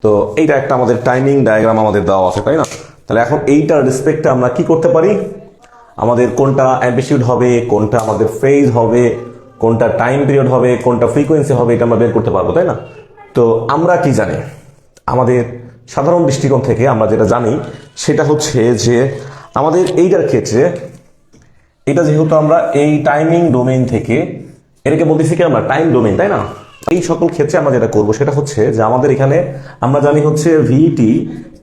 তো এইটা একটা আমাদের টাইমিং ডায়াগ্রাম আমাদের দেওয়া আছে, তাই না? তাহলে এখন এইটার রেসপেক্টে আমরা কি করতে পারি, আমাদের কোনটা অ্যাম্পলিটিউড হবে, কোনটা আমাদের ফেজ হবে, কোনটা টাইম পিরিয়ড হবে, কোনটা ফ্রিকোয়েন্সি হবে, এটা আমরা বের করতে পারবো, তাই না? তো আমরা কি জানি, আমাদের সাধারণ দৃষ্টিকোণ থেকে আমরা যেটা জানি সেটা হচ্ছে যে আমাদের এইটার ক্ষেত্রে এটা যেহেতু আমরা এই টাইমিং ডোমেইন থেকে এটাকে বলতেছি কি আমরা টাইম ডোমেইন, তাই না? এই সকল ক্ষেত্রে আমরা যেটা করব সেটা হচ্ছে যে আমাদের এখানে আমরা জানি হচ্ছে ভিটি,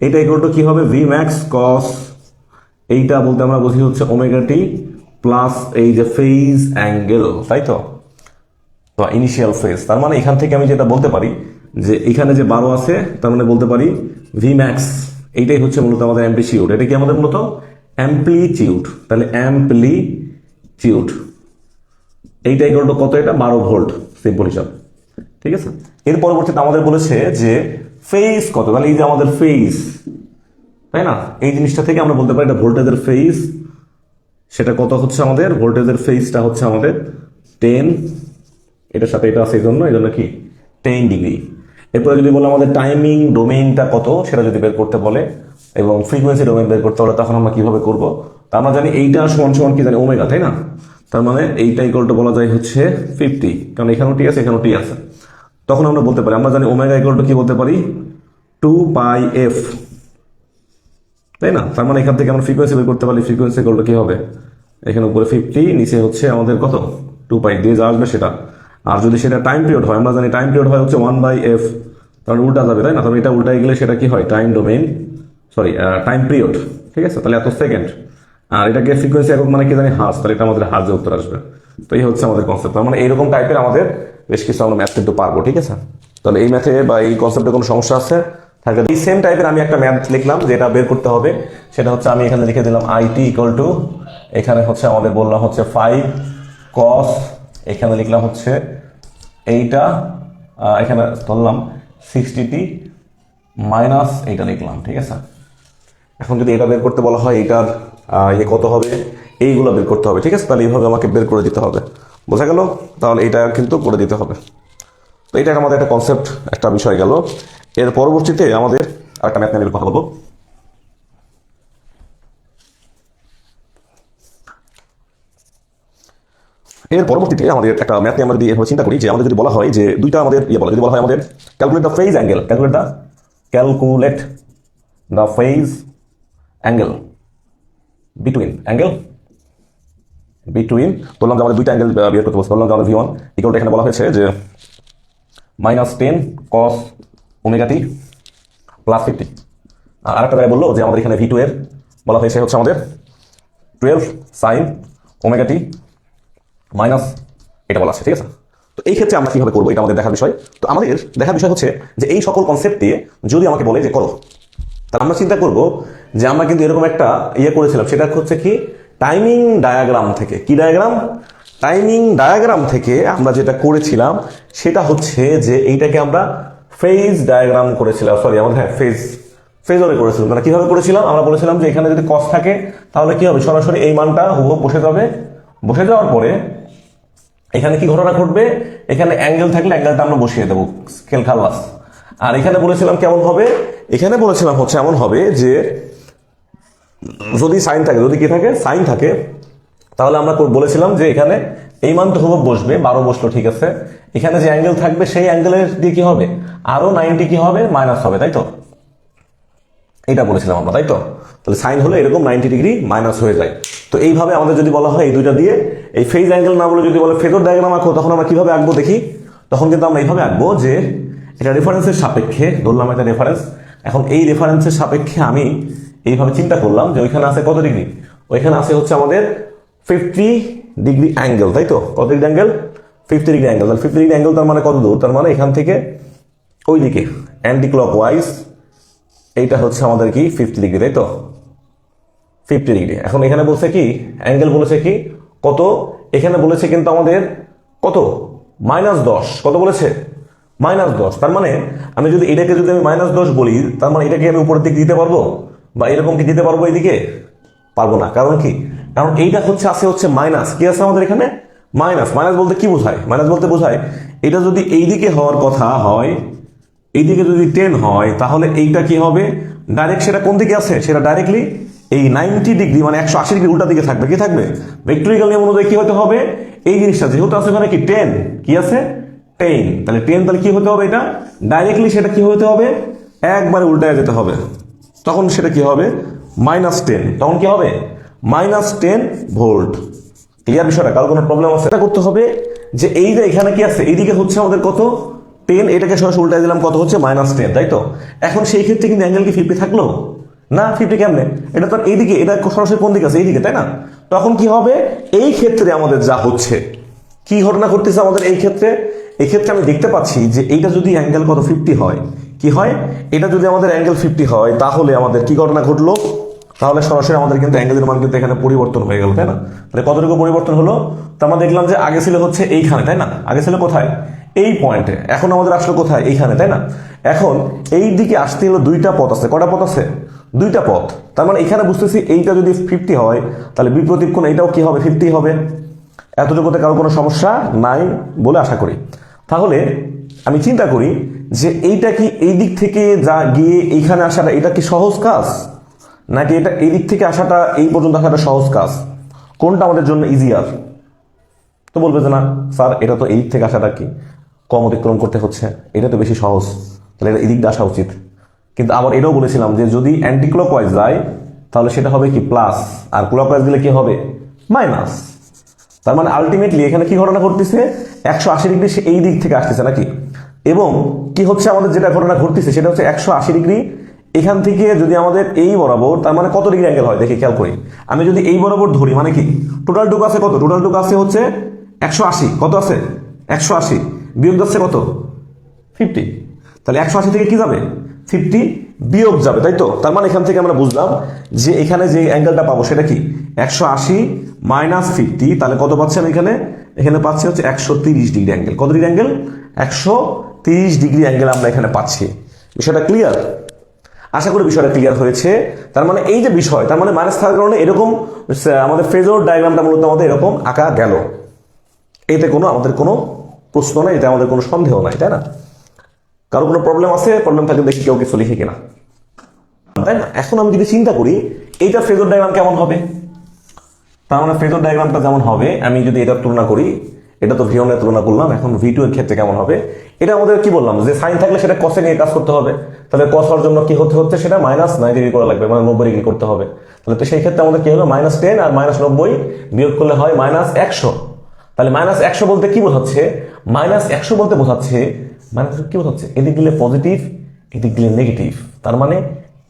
এটা ইকুয়াল টু কি হবে, ভি ম্যাক্স কস, এইটা বলতে আমরা বুঝি হচ্ছে ওমেগা টি প্লাস এই যে ফেজ অ্যাঙ্গেল, তাই তো, বা ইনিশিয়াল ফেজ। তার মানে এখান থেকে আমি যেটা বলতে পারি যে এখানে যে 12 আছে তার মানে বলতে পারি ভি ম্যাক্স, এইটাই হচ্ছে মূলত আমাদের অ্যাম্পলিটিউড। এটা কি আমাদের মূলত অ্যাম্পলিটিউড, তাহলে অ্যাম্পলিটিউড এইটা ইকুয়াল টু কত, এটা 12 ভোল্ট, সিম্পল হিসাব, ঠিক আছে। এর পরবর্তীতে আমাদের বলেছে যে ফেজ কত, তাহলে এই যে আমাদের ফেজ, তাই না, এই জিনিসটা থেকে আমরা বলতে পারি এটা ভোল্টেজের ফেজ, সেটা কত হচ্ছে আমাদের ভোল্টেজের ফেজটা হচ্ছে আমাদের 10, এটার সাথে এটা আছে এই জন্য কি 10 ডিগ্রি। এরপরে যদি বলে আমাদের টাইমিং ডোমেইনটা কত সেটা যদি বের করতে বলে এবং ফ্রিকোয়েন্সি ডোমেইন বের করতে বলে, তখন আমরা কিভাবে করব, তা আমরা জানি এইটা সমান সমান কি জানি ওমেগা, তাই না? তার মানে এইটা ইকুয়াল টু বলা যায় হচ্ছে 50, কারণ এখানেও টি আছে এখানেও টি আছে। তখন আমরা বলতে পারি, আমরা জানি ওমেগা ইকুয়াল টু কি বলতে পারি 2πf, তাই না? তার মানে এখান থেকে আমরা ফ্রিকোয়েন্সি বের করতে পারি, ফ্রিকোয়েন্সি ইকুয়াল টু কি হবে, এখানে উপরে 50, নিচে হচ্ছে আমাদের কত 2π দিয়ে যা আসবে সেটা। আর যদি সেটা টাইম পিরিয়ড হয়, আমরা জানি টাইম পিরিয়ড হয় হচ্ছে 1/f, তাহলে উল্টা যাবে, তাই না? তবে এটা উল্টাই গেলে সেটা কি হয়, time domain, sorry time period, ঠিক আছে। তাহলে এত সেকেন্ড, আর এটাকে ফ্রিকোয়েন্সি একক মানে কি জানি হার্জ, তাহলে এটা আমাদের হার্জে উত্তর আসবে। তো এই হচ্ছে আমাদের কনসেপ্ট। মানে এইরকম টাইপের আমাদের বেশ কিছু আমরা ম্যাথ কিন্তু পারবো, ঠিক আছে। তাহলে এই ম্যাথে বা এই কনসেপ্টে কোনো সমস্যা আছে থাকলে, এই সেম টাইপের আমি একটা ম্যাথ লিখলাম যেটা বের করতে হবে, সেটা হচ্ছে আমি এখানে লিখে দিলাম আইটি ইকুয়াল টু, এখানে হচ্ছে আমাদের বললাম হচ্ছে 5 cos, এখানে লিখলাম হচ্ছে এইটা, এখানে ধরলাম 60t মাইনাস এইটা লিখলাম, ঠিক আছে। এখন যদি এটা বের করতে বলা হয় এটার কত হবে, এইগুলো বের করতে হবে, ঠিক আছে। তাহলে এইভাবে আমাকে বের করে দিতে হবে, বোঝা গেল? তাহলে এইটা কিন্তু করে দিতে হবে। তো এটা আমাদের একটা কনসেপ্ট, একটা বিষয় গেল। এর পরবর্তীতে আমাদের আরেকটা ম্যাথ নিয়ে কথা বলবো। এর পরবর্তীতে আমাদের একটা ম্যাথ নিয়ে আমরা যদি এভাবে চিন্তা করি যে আমাদের যদি বলা হয় যে দুইটা আমাদের বলা, যদি বলা হয় আমাদের calculate the phase angle, calculate the phase angle between বললাম যে আমাদের দুইটা অ্যাঙ্গেল বের করতে বলছে, বললাম যে আমাদের V1 ইকুয়াল টু, এখানে বলা হয়েছে যে -10 cos ওমেগা টি প্লাস 50। আর আরেকটা জায়গায় বললো যে আমাদের এখানে V2 এর বলা হয়েছে হচ্ছে আমাদের 12 sin ওমেগা টি মাইনাস এটা বলা আছে, ঠিক আছে। তো এই ক্ষেত্রে আমরা কিভাবে করবো এটা আমাদের দেখার বিষয়। তো আমাদের দেখার বিষয় হচ্ছে যে এই সকল কনসেপ্ট দিয়ে যদি আমাকে বলে যে করো, তাহলে আমরা চিন্তা করব যে আমরা কিন্তু এরকম একটা করেছিলাম, সেটা হচ্ছে কি টাইমিং ডায়াগ্রাম থেকে। কি ডায়াগ্রাম? টাইমিং ডায়াগ্রাম থেকে আমরা যেটা করেছিলাম সেটা হচ্ছে যে এইটাকে আমরা ফেজ ডায়াগ্রাম করেছিলাম, সরি আমাদের ফেজরে করেছিলাম। মানে কিভাবে করেছিলাম, আমরা বলেছিলাম যে এখানে যদি কস থাকে তাহলে কি হবে, সরাসরি এই মানটা হুবহু বসে যাবে, বসে যাওয়ার পরে এখানে কি ঘটনা ঘটবে, এখানে অ্যাঙ্গেল থাকলে অ্যাঙ্গেলটা আমরা বসিয়ে দেবো, স্কেল খালাস। আর এখানে বলেছিলাম কেমন হবে, এখানে বলেছিলাম হচ্ছে এমন হবে যে যদি সাইন থাকে, যদি কি থাকে সাইন থাকে, তাহলে আমরা বলেছিলাম যে এখানে এই মানটা হুবহু বসবে, 12 বসলো, ঠিক আছে। এখানে যে অ্যাঙ্গেল থাকবে সেই অ্যাঙ্গেলের দিয়ে কি হবে, আরো 90 কি হবে, মাইনাস হবে, তাই তো, এটা বলেছিলাম আমরা, তাই তো। তাহলে সাইন হলে এরকম 90 ডিগ্রি মাইনাস হয়ে যায়। তো এইভাবে আমাদের যদি বলা হয় এই দুইটা দিয়ে এই ফেজ অ্যাঙ্গেল না বলে যদি বলে ফেজর ডায়াগ্রাম আঁকো, তখন আমরা কিভাবে আঁকবো দেখি। তখন কিন্তু আমরা এইভাবে আঁকবো যে এটা রেফারেন্সের সাপেক্ষে ধরলাম, এটা রেফারেন্স। এখন এই রেফারেন্সের সাপেক্ষে আমি এইভাবে চিন্তা করলাম যে ওইখানে আছে কত ডিগ্রি, ওইখানে আছে হচ্ছে আমাদের 50 ডিগ্রি অ্যাঙ্গেল, তাই তো। কত ডিগ্রি অ্যাঙ্গেল, 50 ডিগ্রি অ্যাঙ্গেল। তাহলে 50 ডিগ্রি অ্যাঙ্গেল তার মানে কত দূর, তার মানে এখান থেকে ওই দিকে অ্যান্টি ক্লকওয়াইজ এইটা হচ্ছে আমাদের কি 50 ডিগ্রি, তাই তো, 50 ডিগ্রি। এখন এখানে বলছে কি অ্যাঙ্গেল বলেছে কি কত, এখানে বলেছে কিন্তু আমাদের কত -10, কত বলেছে -10। তার মানে আমি যদি এটাকে যদি আমি -10 বলি, তার মানে এটাকে আমি উপরের দিকে দিতে পারবো বা এরকম কি দিতে পারবো, এইদিকে পারবো না। কারণ কি, কারণ এইটা হচ্ছে আছে হচ্ছে মাইনাস, কি আছে আমাদের এখানে মাইনাস। মাইনাস বলতে কি বোঝায়, মাইনাস বলতে বোঝায় এটা যদি এইদিকে হওয়ার কথা হয়, এইদিকে যদি 10 হয় তাহলে এইটা কি হবে, ডাইরেক্ট সেটা কোন দিকে আছে, সেটা ডাইরেক্টলি এই 90 ডিগ্রি মানে 180 ডিগ্রি উল্টা দিকে থাকবে। কি থাকবে, ভেক্টরিক্যাল নিয়ম অনুযায়ী কি হতে হবে, এই জিনিসটা যেহেতু আছে ওখানে কি 10, কি আছে 10, তাহলে 10 তাহলে কি হতে হবে, এটা ডাইরেক্টলি সেটা কি হতে হবে, একবারে উল্টায় যেতে হবে। তখন সেটা কি হবে -10, তখন কি হবে -10 ভোল্ট। ক্লিয়ার বিষয়টা, কারো কোনো প্রবলেম আছে? এটা করতে হবে যে এই যে এখানে কি আছে, এইদিকে হচ্ছে আমাদের কত 10, এটাকে সরাসরি উল্টায় দিলাম, কত হচ্ছে -10, তাই তো। এখন সেই ক্ষেত্রে কিন্তু অ্যাঙ্গেল কি 50 থাকলো না, 50 কেমনে, এটা তো এইদিকে, এটা সরাসরি কোন দিকে আছে, এইদিকে, তাই না। তখন কি হবে, এই ক্ষেত্রে আমাদের যা হচ্ছে, কি ঘটনা ঘটতেছে আমাদের এই ক্ষেত্রে, এই ক্ষেত্রে আমি দেখতে পাচ্ছি যে এইটা যদি অ্যাঙ্গেল কত 50 হয়, কি হয়, এটা যদি আমাদের অ্যাঙ্গেল 50 হয় তাহলে আমাদের কি ঘটনা ঘটলো, তাহলে সরাসরি আমাদের কিন্তু অ্যাঙ্গেলের মান কিন্তু এখানে পরিবর্তন হয়ে গেল, তাই না। তাহলে কতটুকু পরিবর্তন হলো, তো আমরা দেখলাম যে আগে ছিল হচ্ছে এইখানে, তাই না, আগে ছিল কোথায়, এই পয়েন্টে, এখন আমাদের আসলো কোথায়, এইখানে, তাই না। এখন এই দিকে আসতে হলো দুইটা পথ আছে, কটা পথ আছে, দুইটা পথ। তার মানে এখানে বুঝতেছি এইটা যদি 50 হয় তাহলে বিপরীত কোণ এইটাও কি হবে, 50 হবে। এতটুকুতে কারো কোনো সমস্যা নাই বলে আশা করি। তাহলে আমি চিন্তা করি যে এইটা কি এই দিক থেকে যা গিয়ে এইখানে আসাটা এটা কি সহজ কাজ, নাকি এটা এই দিক থেকে আসাটা এই পর্যন্ত আসাটা সহজ কাজ, কোনটা আমাদের জন্য ইজিয়ার? তো বলবে যে না স্যার, এটা তো এই দিক থেকে আসাটা কি কম অতিক্রম করতে হচ্ছে, এটা তো বেশি সহজ, তাহলে এটা এই দিক দিয়ে আসা উচিত। কিন্তু আবার এটাও বলেছিলাম যে যদি অ্যান্টি ক্লকওয়াইজ যায় তাহলে সেটা হবে কি প্লাস, আর ক্লকওয়াইজ গেলে কি হবে মাইনাস। তার মানে আলটিমেটলি এখানে কি ঘটনা ঘটতেছে, 180 ডিগ্রি সে এই দিক থেকে আসতেছে নাকি, এবং কি হচ্ছে আমাদের যেটা ঘটনা ঘটতেছে সেটা হচ্ছে 180 ডিগ্রি এখান থেকে যদি আমাদের এই বরাবর, তার মানে কত ডিগ্রি অ্যাঙ্গেল হয় দেখি খেয়াল করি। আমি যদি এই বরাবর ধরি মানে কি টোটাল টুকু আছে কত, টোটাল টুকু আছে হচ্ছে 180, কত আছে 180, বিয়োগ যাচ্ছে কত 50, তাহলে 180 থেকে কি যাবে 50 বিয়োগ যাবে, তাই তো। তার মানে এখান থেকে আমরা বুঝলাম যে এখানে যে অ্যাঙ্গেলটা পাবো সেটা কি 180 মাইনাস 50, তাহলে কত পাচ্ছি আমি এখানে, এখানে পাচ্ছি হচ্ছে 130 ডিগ্রি অ্যাঙ্গেল। কত ডিগ্রি অ্যাঙ্গেল, 130 ডিগ্রি অ্যাঙ্গেল আমরা এখানে পাচ্ছি। বিষয়টা ক্লিয়ার, আশা করি বিষয়টা ক্লিয়ার হয়েছে। তার মানে এই যে বিষয়, তার মানে মাইনাস থাকার কারণে এরকম আমাদের ফেজর ডায়াগ্রামটা মূলত আমাদের এরকম আঁকা গেল, এতে কোনো আমাদের কোনো প্রশ্ন নাই, এতে আমাদের কোনো সন্দেহ নাই, তাই না। কারো কোনো প্রবলেম আছে, প্রবলেম থাকলে দেখি কেউ কিছু লিখে কিনা, তাই না। এখন আমি যদি চিন্তা করি এইটা ফেজর ডায়াগ্রাম কেমন হবে, তার মানে ফেজর ডায়াগ্রামটা যেমন হবে, আমি যদি এটা তুলনা করি, এটা তো V1 এর তুলনা করলাম, এখন V2 এর ক্ষেত্রে কেমন হবে, এটা আমাদের কি বললাম যে সাইন থাকলে সেটা কসে নিয়ে কাজ করতে হবে, তাহলে কস হওয়ার জন্য কি হতে হচ্ছে সেটা -90 ডিগ্রি করা লাগবে, মানে 90 ডিগ্রি করতে হবে। তাহলে তো সেই ক্ষেত্রে আমাদের কি হবে -10 আর -90 বিয়োগ করলে হয় -100। তাহলে -100 বলতে কি বোঝাচ্ছে, -100 বলতে বোঝাচ্ছে কি বোঝাচ্ছে, এদিক দিলে পজিটিভ এদিক দিলে নেগেটিভ, তার মানে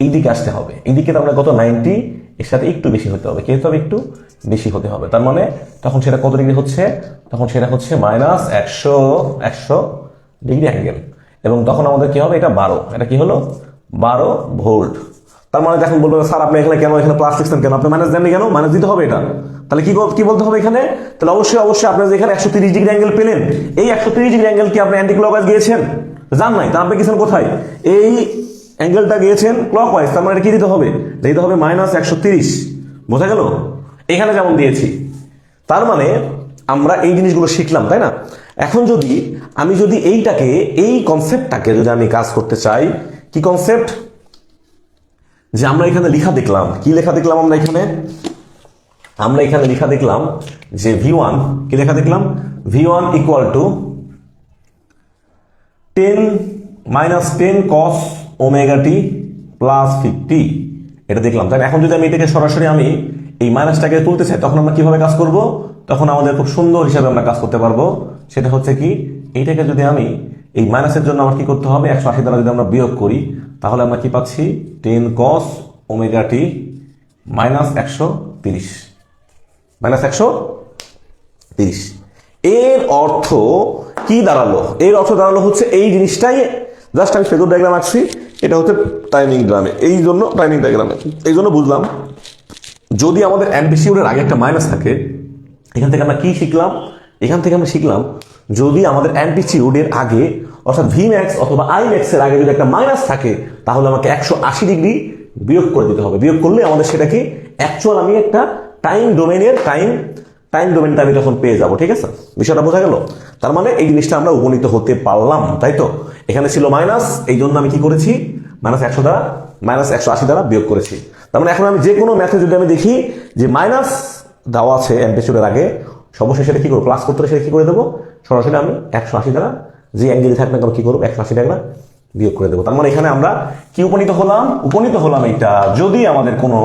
এই দিকে আসতে হবে, এইদিকে তার মানে কত 90, এর সাথে একটু বেশি হতে হবে, কি হতে হবে একটু বেশি হতে হবে। তার মানে তখন সেটা কত ডিগ্রি হচ্ছে, তখন সেটা হচ্ছে -100 ডিগ্রি অ্যাঙ্গেল, এবং তখন আমাদের কি হবে, এটা 12, এটা কি হলো 12 ভোল্ট। তার মানে যখন বলবো স্যার আপনি এখানে কেন এখানে প্লাস লিখছেন কেন, আপনি মাইনাস দেননি কেন, মাইনাস দিতে হবে এটা, তাহলে কি বলতে হবে এখানে, তাহলে অবশ্যই আপনি যেখানে 130 ডিগ্রি অ্যাঙ্গেল পেলেন, এই 130 ডিগ্রি অ্যাঙ্গেল কি আপনি অ্যান্টি ক্লকওয়াইজ গিয়েছেন, জান নাই, তার আপনি গেছেন কোথায়, এই অ্যাঙ্গেলটা গিয়েছেন ক্লকওয়াইজ, তার মানে এটা কি দিতে হবে -130, বোঝা গেল, এখানে যেমন দিয়েছি। তার মানে আমরা এই জিনিসগুলো শিখলাম, তাই না। এখন আমি যদি এইটাকে, এই কনসেপ্টটাকে যদি আমি কাজ করতে চাই, কি কনসেপ্ট, যে আমরা এখানে লেখা দেখলাম, কি লেখা দেখলাম আমরা এখানে লেখা দেখলাম যে V1, কি লেখা দেখলাম, V1 equal to 10 cos omega t plus 50, এটা দেখলাম, তাই এখন যদি আমি এটাকে সরাসরি আমি এই মাইনাসটাকে তুলতে চাই, তখন আমরা কিভাবে কাজ করব, তখন আমাদের খুব সুন্দর হিসাবে আমরা কাজ করতে পারবো। সেটা হচ্ছে কি, এইটাকে যদি আমি এই মাইনাসের জন্য আমার কি করতে হবে, 180 দ্বারা যদি আমরা বিয়োগ করি তাহলে আমরা কি পাচ্ছি 10 cos ওমেগা t -130, -130। এর অর্থ কি দাঁড়ালো, এর অর্থ দাঁড়ালো হচ্ছে এই জিনিসটাই, জাস্ট আমি ফেজর ডায়াগ্রাম আঁকছি, এটা হচ্ছে টাইমিং ড্রামে, এই জন্য টাইমিং ডায়াগ্রামে, এই জন্য বুঝলাম যদি আমাদের অ্যাম্প্লিটিউডের আগে একটা মাইনাস থাকে, এখান থেকে আমরা কি শিখলাম, এখান থেকে আমরা শিখলাম যদি আমাদের অ্যাম্প্লিটিউডের আগে অর্থাৎ Vmax অথবা Imax এর আগে যদি একটা মাইনাস থাকে তাহলে আমাকে 180 ডিগ্রি বিয়োগ করে দিতে হবে, বিয়োগ করলে আমাদের সেটা কি অ্যাকচুয়াল আমি একটা টাইম ডোমেনটা আমি তখন পেয়ে যাব, ঠিক আছে, বিষয়টা বোঝা গেল। তার মানে এই জিনিসটা আমরা উপনীত হতে পারলাম, তাই তো। এখানে ছিল মাইনাস, এই জন্য আমি কি করেছি -100 দ্বারা -180 দ্বারা বিয়োগ করেছি। তার মানে এখন আমি যে কোনো ম্যাথে যদি আমি দেখি যে মাইনাস দেওয়া আছে অ্যাম্পলিটিউডের আগে, সর্বশেষে সেটা কি করবো, প্লাস করতে হলে সেটা কি করে দেবো, সরাসরি আমি 180 দ্বারা যে অ্যাঙ্গেলই থাক না কেন কি করবো 180 টাকা বিয়োগ করে দেবো। তার মানে এখানে আমরা কি উপনীত হলাম এটা, যদি আমাদের কোনো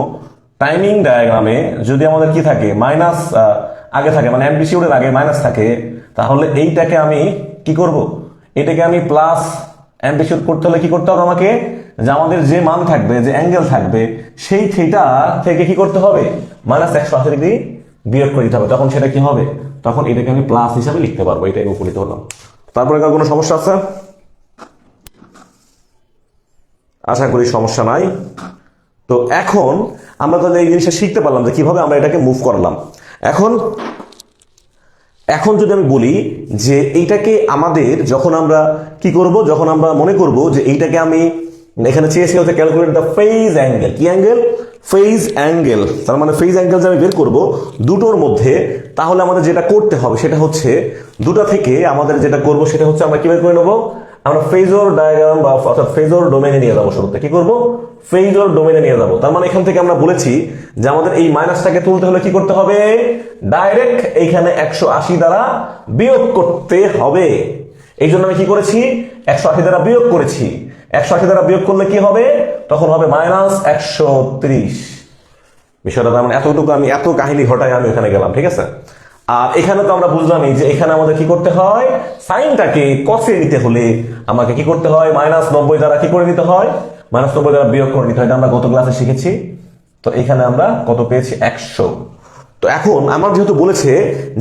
টাইমিং ডায়াগ্রামে যদি আমাদের কি থাকে মাইনাস আগে থাকে, মানে অ্যাম্পলিটিউডের আগে মাইনাস থাকে, তাহলে এইটাকে আমি কি করব, এটাকে আমি প্লাস অ্যাম্পলিটিউড করতে হলে কি করতে হবে আমাকে, যে আমাদের যে মান থাকবে, যে অ্যাঙ্গেল থাকবে, সেই থিটা থেকে কি করতে হবে -180 ডিগ্রি বিয়োগ করে দিতে হবে। তখন সেটা কি হবে, তখন এটাকে আমি প্লাস হিসাবে লিখতে পারবো। এটাই উপনীত হলাম। তারপরে কোনো সমস্যা আছে? আশা করি সমস্যা নাই। তো এখন আমরা তাহলে এই জিনিসটা শিখতে পারলাম যে কিভাবে আমরা এটাকে মুভ করলাম। এখন যদি আমি বলি যে এইটাকে আমাদের যখন আমরা কি করব, যখন আমরা মনে করব যে এইটাকে আমি এখানে চেয়েছি হচ্ছে ক্যালকুলেট দ্য ফেজ অ্যাঙ্গেল, কি অ্যাঙ্গেল, ফেজ অ্যাঙ্গেল। তার মানে ফেজ অ্যাঙ্গেল যে আমি বের করব দুটোর মধ্যে, তাহলে আমাদের যেটা করতে হবে সেটা হচ্ছে দুটো থেকে আমাদের যেটা করব সেটা হচ্ছে আমরা কি বের করে নেবো, আমরা ফেজর ডায়াগ্রাম বা অর্থাৎ ফেজর ডোমেনে নিয়ে যাবো। শুরুতে কি করব, ফেজর ডোমেনে নিয়ে যাবো। তার মানে এখান থেকে আমরা বলেছি যে আমাদের এই মাইনাসটাকে তুলতে হলে কি করতে হবে, ডাইরেক্ট এইখানে 180 দ্বারা বিয়োগ করতে হবে। এই জন্য আমি কি করেছি, 180 দ্বারা বিয়োগ করেছি। 180 দ্বারা বিয়োগ করলে কি হবে, তখন হবে -130। বিষয়টা তার মানে এতটুকু, আমি এত কাহিনী ঘটায় আমি ওখানে গেলাম, ঠিক আছে। আর এখানে তো আমরা বুঝলামই যে এখানে আমাদের কি করতে হয়, সাইনটাকে কসে নিতে হলে আমাকে কি করতে হয়, -90 দ্বারা কি করে নিতে হয়, -90 দ্বারা বিয়োগ করে নিতে হয়। এটা আমরা গত ক্লাসে শিখেছি। তো এখানে আমরা কত পেয়েছি, 100। তো এখন আমার যেহেতু বলেছে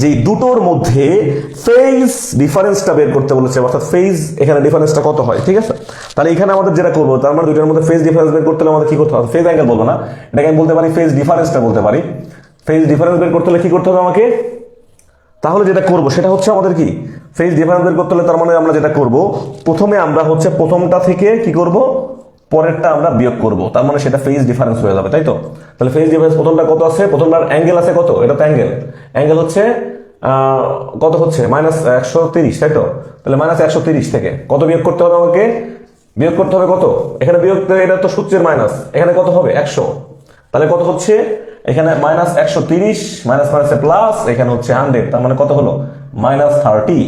যে দুটোর মধ্যে ফেজ ডিফারেন্সটা বের করতে বলেছে, অর্থাৎ ফেজ এখানে ডিফারেন্সটা কত হয়, ঠিক আছে। তাহলে এখানে আমাদের যেটা করবো, তার মানে দুটোর মধ্যে ফেজ ডিফারেন্স বের করতে হলে আমাদের কি করতে হবে, ফেজ অ্যাঙ্গেল বলবো না, এটাকে আমি বলতে পারি ফেজ ডিফারেন্সটা বলতে পারি। ফেজ ডিফারেন্স বের করতে হলে কি করতে হবে আমাকে, তাহলে যেটা করব সেটা হচ্ছে আমাদের কি, ফেজ ডিফারেন্স বের করতে হলে তার মানে আমরা যেটা করব, প্রথমে আমরা হচ্ছে প্রথমটা থেকে কি করব, পরেরটা আমরা বিয়োগ করব। তার মানে সেটা ফেজ ডিফারেন্স হয়ে যাবে, তাই তো। তাহলে ফেজ ডিফারেন্স প্রথমটা কত আছে, প্রথমটার অ্যাঙ্গেল আছে কত, এটা তো অ্যাঙ্গেল হচ্ছে কত হচ্ছে -130, তাই তো। তাহলে -130 থেকে কত বিয়োগ করতে হবে আমাকে, বিয়োগ করতে হবে কত, এখানে বিয়োগ, এটা তো সূত্রের মাইনাস, এখানে কত হবে 100। তাহলে কত হচ্ছে এখানে -130 মাইনাস মাইনাসে প্লাস, এখানে হচ্ছে 100, তার মানে কত হলো -30।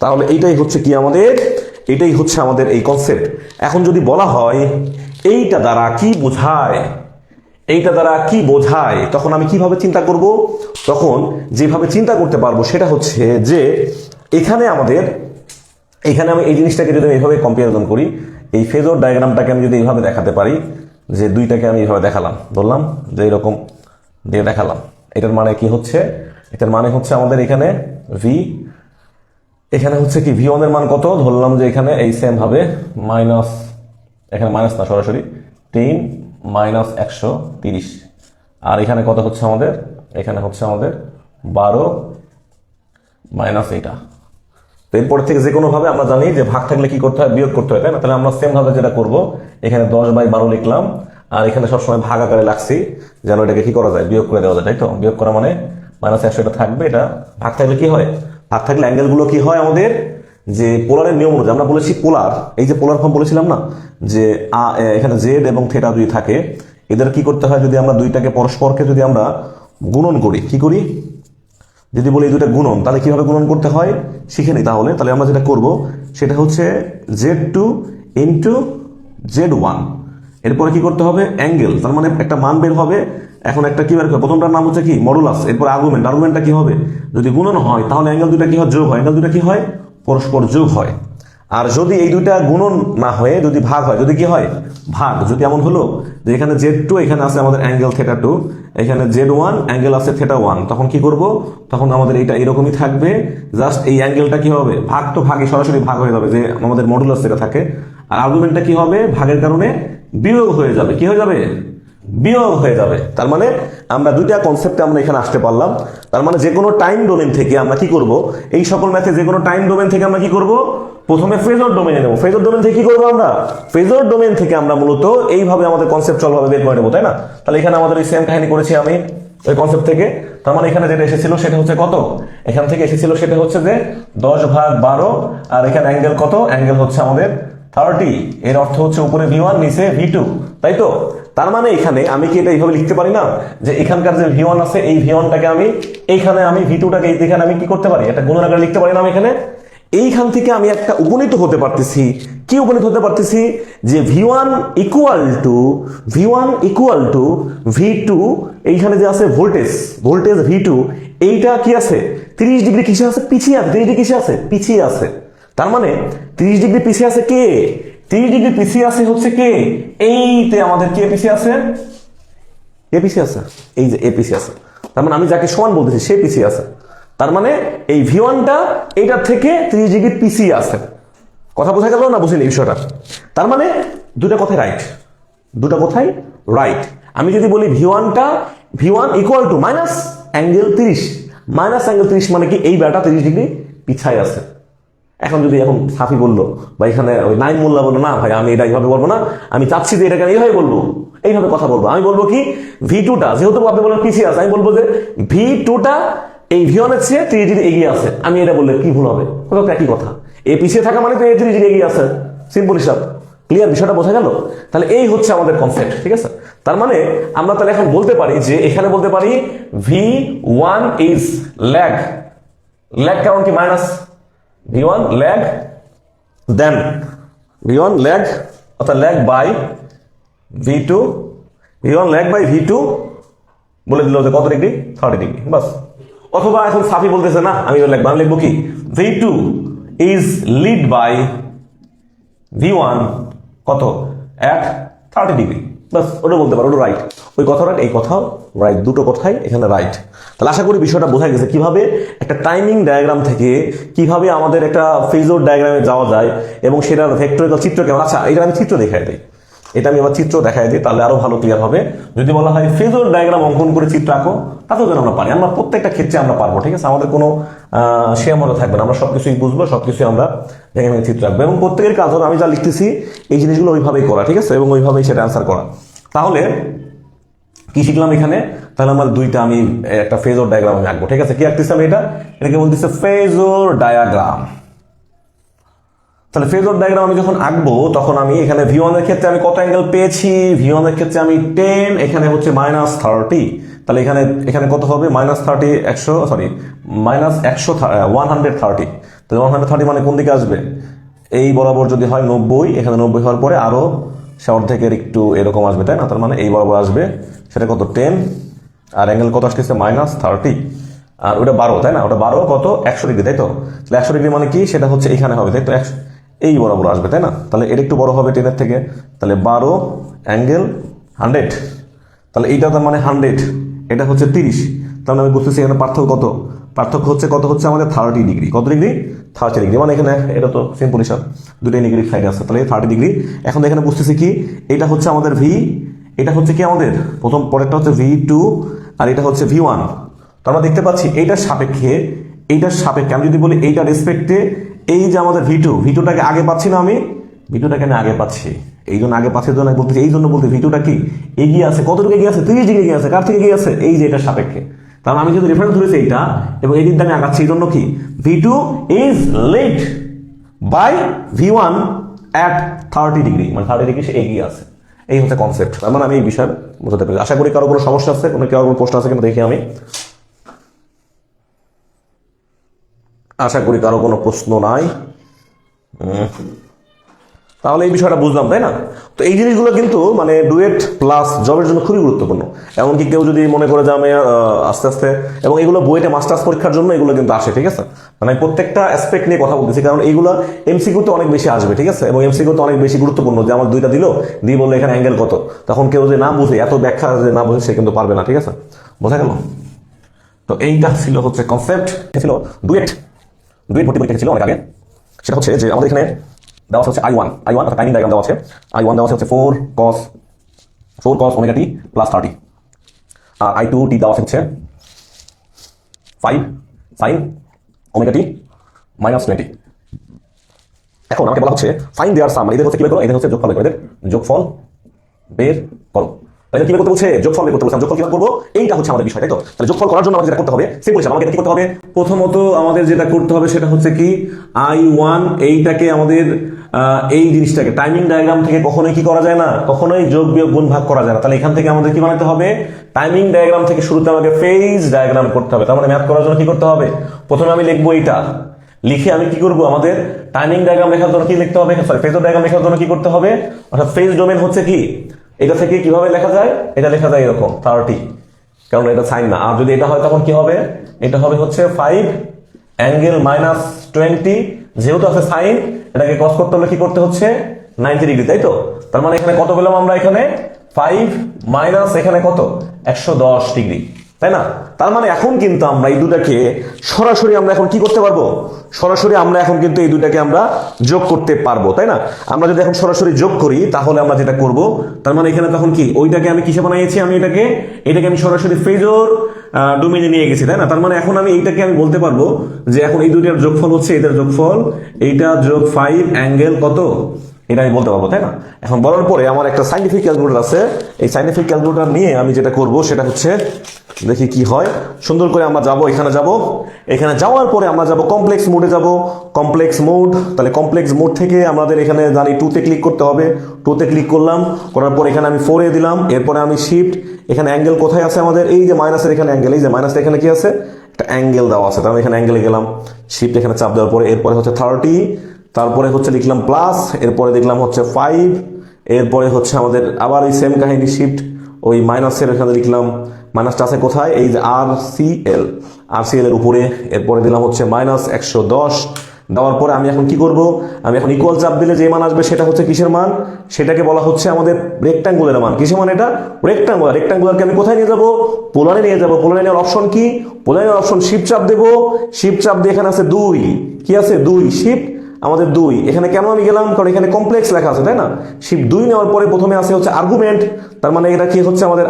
তাহলে এইটাই হচ্ছে কি আমাদের, এটাই হচ্ছে আমাদের এই কনসেপ্ট। এখন যদি বলা হয় এইটা দ্বারা কি বোঝায়, এইটা দ্বারা কি বোঝায়, তখন আমি কিভাবে চিন্তা করব, তখন যেভাবে চিন্তা করতে পারবো সেটা হচ্ছে যে এখানে আমাদের, এখানে আমি এই জিনিসটাকে যদি এইভাবে কম্পারিজন করি, এই ফেজর ডায়াগ্রামটাকে আমি যদি এইভাবে দেখাতে পারি, যে দুইটাকে আমি এইভাবে দেখালাম, বললাম যে এরকম দিয়ে দেখালাম, এটার মানে কি হচ্ছে, এটার মানে হচ্ছে আমাদের এখানে ভি, এখানে হচ্ছে কি V1 এর মান কত, ধরলাম যে এখানে এই সেম ভাবে মাইনাস, এখানে মাইনাস না সরাসরি 10 -130, আর এখানে কত হচ্ছে আমাদের, এখানে হচ্ছে আমাদের 12 মাইনাস এটা। তো এরপর থেকে যে কোনো ভাবে আমরা জানি যে ভাগ থাকলে কি করতে হয়, বিয়োগ করতে হয়, তাই না। তাহলে আমরা সেম ভাবে যেটা করব, এখানে 10/12 লিখলাম, আর এখানে সবসময় ভাগ আকারে লাগছি যেন এটাকে কি করা যায়, বিয়োগ করে দেওয়া যায়, তাই তো। বিয়োগ করা মানে -100 এটা থাকবে, এটা ভাগ থাকলে কি হয়, ভাগ থাকলে অ্যাঙ্গেল গুলো কি হয় আমাদের, যে পোলারের নিয়ম অনুযায়ী আমরা বলেছি পোলার, এই যে পোলার ফর্ম বলেছিলাম না, যে এখানে জেড এবং থিটা যদি থাকে, এদের কি করতে হয়, যদি আমরা দুইটাকে পরস্পরকে যদি আমরা গুণন করি, কি করি, যদি বলি এই দুইটা গুণন, তাহলে কিভাবে গুণন করতে হয় শিখে নিই। তাহলে আমরা যেটা করব সেটা হচ্ছে Z2 ইন্টু Z1, এরপরে কি করতে হবে, অ্যাঙ্গেল, তার মানে একটা মান বের হবে। এখন একটা কি বের হবে, প্রথমটার নাম হচ্ছে কি মডুলাস, এরপর আর্গুমেন্টটা কি হবে, যদি গুণন হয় তাহলে অ্যাঙ্গেল দুইটা কি হয়, যোগ হয়, অ্যাঙ্গেল দুইটা কি হয়, পরস্পর যোগ হয়। আর যদি এই দুইটা গুণন না হয়ে যদি ভাগ হয়, যদি কি হয় ভাগ, যদি এমন হলো যে এখানে Z2, এখানে আছে আমাদের অ্যাঙ্গেল θ2, এখানে Z1 অ্যাঙ্গেল আছে θ1, তখন কি করব, তখন আমাদের এটা এরকমই থাকবে, জাস্ট এই অ্যাঙ্গেলটা কি হবে, ভাগ তো ভাগে সরাসরি ভাগ হয়ে যাবে, যে আমাদের মডুলাস যেটা থাকে, আর আর্গুমেন্টটা কি হবে, ভাগের কারণে বিয়োগ হয়ে যাবে, কি হয়ে যাবে, বিয়োগ হয়ে যাবে। তার মানে আমরা দুইটা কনসেপ্টে আমরা এখানে আসতে পারলাম। তার মানে যে কোনো টাইম ডোমেন থেকে আমরা কি করব, এই সকল ম্যাথে যে কোনো টাইম ডোমেন থেকে আমরা কি করব, প্রথমে ফেজর ডোমেনে নেব। ফেজর ডোমেন থেকে কি করবো আমরা, ফেজর ডোমেন থেকে আমরা মূলত এইভাবে আমাদের কনসেপ্টুয়াল ভাবে বের করে নেবো, তাই না। তাহলে এখানে আমাদের এই সেম কাহিনী করেছি আমি, ওই কনসেপ্ট থেকে। তার মানে এখানে যেটা এসেছিল সেটা হচ্ছে কত, এখান থেকে এসেছিল সেটা হচ্ছে যে 10/12, আর এখানে অ্যাঙ্গেল কত, অ্যাঙ্গেল হচ্ছে আমাদের 30। এর অর্থ হচ্ছে উপরে V1 নিচে V2, তাই তো? তার মানে এখানে আমি কি এটা এইভাবে লিখতে পারি না যে এখানকার যে V1 আছে এই V1টাকে আমি এইখানে, আমি V2টাকে এখানে আমি কি করতে পারি, একটা গুণন আকারে লিখতে পারি না আমি এখানে? এইখান থেকে আমি একটা উপনীত হতে পারতেছি, কি উপনীত হতে পারতেছি, যে V1 ইকুয়াল টু V2, এইখানে যে আছে ভোল্টেজ V2, এইটা কি আছে 30 ডিগ্রি কিসে আছে, পিছিয়ে আছে। 30 ডিগ্রি কিসে আছে, পিছিয়ে আছে। তার মানে 30 ডিগ্রি পিছিয়ে আছে কে, 30 ডিগ্রি পিছিয়ে আছে হচ্ছে কে, এইতে আমাদের কে পিছিয়ে আছে, এ পিছিয়ে আছে, এই যে এ পিছিয়ে আছে। তার মানে আমি যাকে সমান বলতেছি সে পিছিয়ে আছে। তার মানে এই V1টা এইটার থেকে 30 ডিগ্রি পিছিয়ে আছে। কথা বোঝা গেল না, বুঝিনি বিষয়টা? তার মানে দুটা কথাই রাইট, দুটা কথাই রাইট। আমি যদি বলি V1 equal to minus angle 30, minus angle 30 মানে কি এই বেটা 30 ডিগ্রি পিছায় আছে। এখন যদি এখন সাফি বললো বা এখানে ওই নাইম মোল্লা বললো, না ভাই আমি এটা এইভাবে বলবো না, আমি চাচ্ছি যে এটাকে এইভাবে বলবো, এইভাবে কথা বলবো। আমি বলবো কি V2টা, যেহেতু আপনি বললেন পিছিয়ে আছে, আমি বলবো যে V2টা এই V1 এর চেয়ে 30 ডিগ্রি এগিয়ে আছে। আমি এটা বললে কি ভুল হবে? একই কথা, এ পিছিয়ে থাকা মানে তো 30 ডিগ্রি এগিয়ে আছে, সিম্পল হিসাব। ক্লিয়ার? বিষয়টা বোঝা গেল? তাহলে এই হচ্ছে আমাদের কনসেপ্ট, ঠিক আছে? তার মানে আমরা তাহলে এখন বলতে পারি যে এখানে বলতে পারি V1 ইজ ল্যাগ, কারণ কি minus V1 lag, then V1 lag অর্থাৎ lag by V2, V1 lag by V2 বলে দিল যে কত ডিগ্রি, 30 ডিগ্রি, বাস। অথবা এখন সাফি বলতেছে না আমি লিখবো, আমি লিখবো কি V2 is lead by V1 কত, at 30 ডিগ্রি, বাস। ওটা বলতে পারো, ওটা রাইট। ওই কথা রাইট, এই কথাও রাইট, দুটো কথাই এখানে রাইট। তাহলে আশা করি বিষয়টা বোঝা গেছে কিভাবে একটা টাইমিং ডায়াগ্রাম থেকে কিভাবে আমাদের একটা ফেজর ডায়াগ্রামে যাওয়া যায় এবং সেটার ভেক্টরিক্যাল চিত্র কেমন। আচ্ছা, এটা আমি চিত্র দেখাই দিই, এটা আমি আবার চিত্র দেখাই দিই, তাহলে আরো ভালো ক্লিয়ার হবে। যদি বলা হয় ফেজর ডায়াগ্রাম অঙ্কন করে চিত্র আঁকো, তাতেও যেন আমরা পারি, আমরা প্রত্যেকটা ক্ষেত্রে আমরা পারবো, ঠিক আছে? আমাদের কোনো সীমাবদ্ধ থাকবে না, আমরা সবকিছুই বুঝবো, সবকিছু আমরা ভেঙে ভেঙে চিত্র আঁকবো এবং প্রত্যেকের কাজ হবে আমি যা লিখতেছি এই জিনিসগুলো ওইভাবেই করা, ঠিক আছে? এবং ওইভাবেই সেটা অ্যান্সার করা। তাহলে কি শিখলাম এখানে? তাহলে আমার দুইটা আমি একটা ফেজর ডায়াগ্রাম আমি আঁকবো, ঠিক আছে? কি আঁকতেছি আমি? এটাকে বলতেছে ফেজর ডায়াগ্রাম। তাহলে ফেজর ডায়াগ্রাম আমি যখন আঁকবো তখন আমি এখানে V1 এর ক্ষেত্রে আমি কত অ্যাঙ্গেল পেয়েছি, V1 এর ক্ষেত্রে আমি 10, এখানে হচ্ছে -30। তাহলে এখানে কত হবে, -30, 130। তাহলে 130 মানে কোন দিকে আসবে, এই বরাবর যদি হয় 90, এখানে 90 হওয়ার পরে আরো সে অর্ধেকের একটু এরকম আসবে, তাই না? তার মানে এই বরাবর আসবে, সেটা কত 10, আর অ্যাঙ্গেল কত আসতেছে -30, আর ওটা 12, তাই না? ওটা 12 কত 100 ডিগ্রি, তাই তো? তাহলে 100 ডিগ্রি মানে কি, সেটা হচ্ছে এইখানে হবে, তাই তো? এই বরাবর আসবে, তাই না? তাহলে এটা একটু বড় হবে 10 এর থেকে, তাহলে 12 অ্যাঙ্গেল 100, তাহলে এইটা তার মানে 100, এটা হচ্ছে 30। তাহলে আমি বুঝতেছি এখানে পার্থক্য কত, কত হচ্ছে আমাদের 30 ডিগ্রি। কত ডিগ্রি? 30 ডিগ্রি। মানে এখানে এটা তো সিম্পল হিসাব, দুটোই নেগেটিভ সাইডে আছে, তাহলে 30 ডিগ্রি। এখন এখানে বুঝতেছি কি, এটা হচ্ছে আমাদের V, এটা হচ্ছে কি আমাদের প্রথম, পরেরটা হচ্ছে V2, আর এটা হচ্ছে V1। তো আমরা দেখতে পাচ্ছি এইটার সাপেক্ষে আমি যদি বলি এইটার রেসপেক্টে, এই যে আমাদের V2টাকে আগে পাচ্ছি না, আমি V2টাকে আমি আগে পাচ্ছি, এই জন্য আগে পাচ্ছি, জন্য বলতে এই জন্য বলতে V2টা কি এগিয়ে আছে, কতটুকু এগিয়ে আছে, 30 ডিগ্রি এগিয়ে আছে। কার থেকে এগিয়ে আছে? এই যে এটার সাপেক্ষে। কারণ আমি যদি রেফারেন্স ধরেছি এইটা এবং এই দিকটা আমি আগাচ্ছি, এই জন্য কি V2 is lead by V1 at 30 degree, মানে 30 ডিগ্রি সে এগিয়ে আছে। এই হচ্ছে কনসেপ্ট। তার মানে আমি এই বিষয় বোঝাতে পারি। আশা করি কারো কোনো সমস্যা আছে, কারো কোনো প্রশ্ন আছে কিনা দেখি আমি। আশা করি কারো কোনো প্রশ্ন নাই। তাহলে এই বিষয়টা বুঝলাম, তাই না? তো এই জিনিসগুলো কিন্তু মানে ডুয়েট প্লাস জবের জন্য খুবই গুরুত্বপূর্ণ। এমনকি কেউ যদি মনে করে যে আমি আস্তে আস্তে, এবং এগুলো বুয়েটে মাস্টার্স পরীক্ষার জন্য এগুলো কিন্তু আসে, ঠিক আছে? মানে আমি প্রত্যেকটা অ্যাসপেক্ট নিয়ে কথা বলতেছি, কারণ এইগুলো এমসিকিউতে অনেক বেশি আসবে, ঠিক আছে? এবং এমসিকিউতে অনেক বেশি গুরুত্বপূর্ণ, যে আমার দুইটা দিল দিয়ে বললো এখানে অ্যাঙ্গেল কত, তখন কেউ যে না বুঝে, এত ব্যাখ্যা যে না বুঝে, সে কিন্তু পারবে না, ঠিক আছে? বোঝা গেল? তো এইটা ছিল হচ্ছে কনসেপ্ট। ছিল ডুয়েট ভর্তি পরীক্ষা ছিল অনেক আগে। সেটা হচ্ছে যে আমাদের এখানে দেওয়া হচ্ছে I1 অর্থাৎ টাইমিং ডায়াগ্রাম দেওয়া আছে। I1 দেওয়া হচ্ছে 4 cos ωt প্লাস 30, আর I2t দেওয়া হচ্ছে 5 sin ωt মাইনাস 20। এখন আমাকে বলা হচ্ছে ফাইন্ড দেয়ার সাম, এদের হচ্ছে কি বের করো, এদের হচ্ছে যোগফল বের করো, এদের যোগফল বের করো। তাহলে কি করতে বলছে? যোগফল বের করতে বলছে। যোগফল কিভাবে করবো? এইটা হচ্ছে আমাদের বিষয়, তাই তো? তাহলে যোগফল করার জন্য আমাদের যেটা করতে হবে, সে বলছে আমাকে কি করতে হবে? প্রথমত আমাদের যেটা করতে হবে সেটা হচ্ছে কি, I1 এইটাকে আমাদের এই জিনিসটাকে টাইমিং ডায়াগ্রাম থেকে কখনোই কি করা যায় না, কখনোই যোগ বিয়োগ গুণ ভাগ করা যায় না। তাহলে এখান থেকে আমাদের কি বানাতে হবে? টাইমিং ডায়াগ্রাম থেকে শুরুতে আমাকে ফেজ ডায়াগ্রাম করতে হবে। তার মানে ম্যাথ করার জন্য কি করতে হবে? প্রথমে আমি লিখবো এইটা, লিখে আমি কি করব, আমাদের টাইমিং ডায়াগ্রাম লেখার জন্য কি লিখতে হবে, সরি ফেজ ডায়াগ্রাম লেখার জন্য কি করতে হবে? অর্থাৎ ফেজ ডোমেন হচ্ছে কি, এটা থেকে কিভাবে লেখা যায়? এটা লেখা যায় এরকম 30, কারণ এটা সাইন না। আর যদি এটা হয় তখন কি হবে? এটা হবে হচ্ছে 5 অ্যাঙ্গেল -20, যেহেতু আছে সাইন, এটাকে কস করতে হলে কি করতে হচ্ছে? 90 ডিগ্রি, তাই তো? তার মানে এখানে কত পেলাম আমরা? এখানে 5 মাইনাস এখানে কত? 110 ডিগ্রি, তাই না? তার মানে এখন কিন্তু আমরা এই দুটাকে সরাসরি আমরা এখন কি করতে পারবো? সরাসরি আমরা এখন কিন্তু এই দুটাকে আমরা যোগ করতে পারবো, তাই না? আমরা যদি এখন সরাসরি যোগ করি তাহলে আমরা যেটা করব, তার মানে এখানে তখন কি, ওইটাকে আমি কিসে বানিয়েছি? আমি এটাকে আমি সরাসরি ফেজর ডোমেইনে নিয়ে গেছি, তাই না? তার মানে এখন আমি এইটাকে আমি বলতে পারবো যে এখন এই দুইটার যোগফল হচ্ছে এটার যোগফল, এইটা যোগ 5 অ্যাঙ্গেল কত, এটা আমি বলতে পারবো, তাই না? এখন বলার পরে আমার একটা সাইন্টিফিক ক্যালকুলেটর আছে, এই সাইন্টিফিক ক্যালকুলেটর নিয়ে আমি যেটা করব সেটা হচ্ছে, দেখি কি হয়। সুন্দর করে আমরা যাব, এখানে যাওয়ার পরে আমরা যাব কমপ্লেক্স মোডে, যাব কমপ্লেক্স মোড। তাহলে কমপ্লেক্স মোড থেকে আমাদের এখানে জানি 2 তে ক্লিক করতে হবে, 2 তে ক্লিক করলাম, করার পর এখানে আমি 4 এ দিলাম, এরপরে আমি শিফট, এখানে অ্যাঙ্গেল কোথায় আছে আমাদের? এই যে মাইনাসের এখানে অ্যাঙ্গেল, এই যে মাইনাসের এখানে কি আছে? একটা অ্যাঙ্গেল দেওয়া আছে, তাহলে এখানে অ্যাঙ্গেলে গেলাম, শিফট এখানে চাপ দেওয়ার পরে এরপরে হচ্ছে 30, তারপরে হচ্ছে লিখলাম প্লাস, এরপরে দেখলাম হচ্ছে 5, এরপরে হচ্ছে আমাদের আবার এই সেম কাহিনী, শিফট ওই মাইনাসের এখানে লিখলাম, মাইনাসটা আছে কোথায়? এই যে RCL এর উপরে, এরপরে দিলাম হচ্ছে -110, দেওয়ার পরে আমি এখন কি করব? আমি এখন ইকুয়াল চাপ দিলে যে মান আসবে সেটা হচ্ছে কিসের মান? সেটাকে বলা হচ্ছে আমাদের রেক্ট্যাঙ্গুলারের মান। কিসের মান এটা? রেক্ট্যাঙ্গুলারকে আমি কোথায় নিয়ে যাব? পোলারে নিয়ে যাব। পোলারে নেওয়ার অপশন কি? পোলারে নেওয়ার অপশন শিফট চাপ দেবো, শিফট চাপ দিয়ে এখানে আছে 2, কি আছে? 2, শিফট আমাদের 2, এখানে কেন আমি গেলাম? কারণ এখানে কমপ্লেক্স লেখা আছে, তাই না? শিফট 2 নেওয়ার পরে প্রথমে আছে হচ্ছে আর্গুমেন্ট, তার মানে এটা কি হচ্ছে আমাদের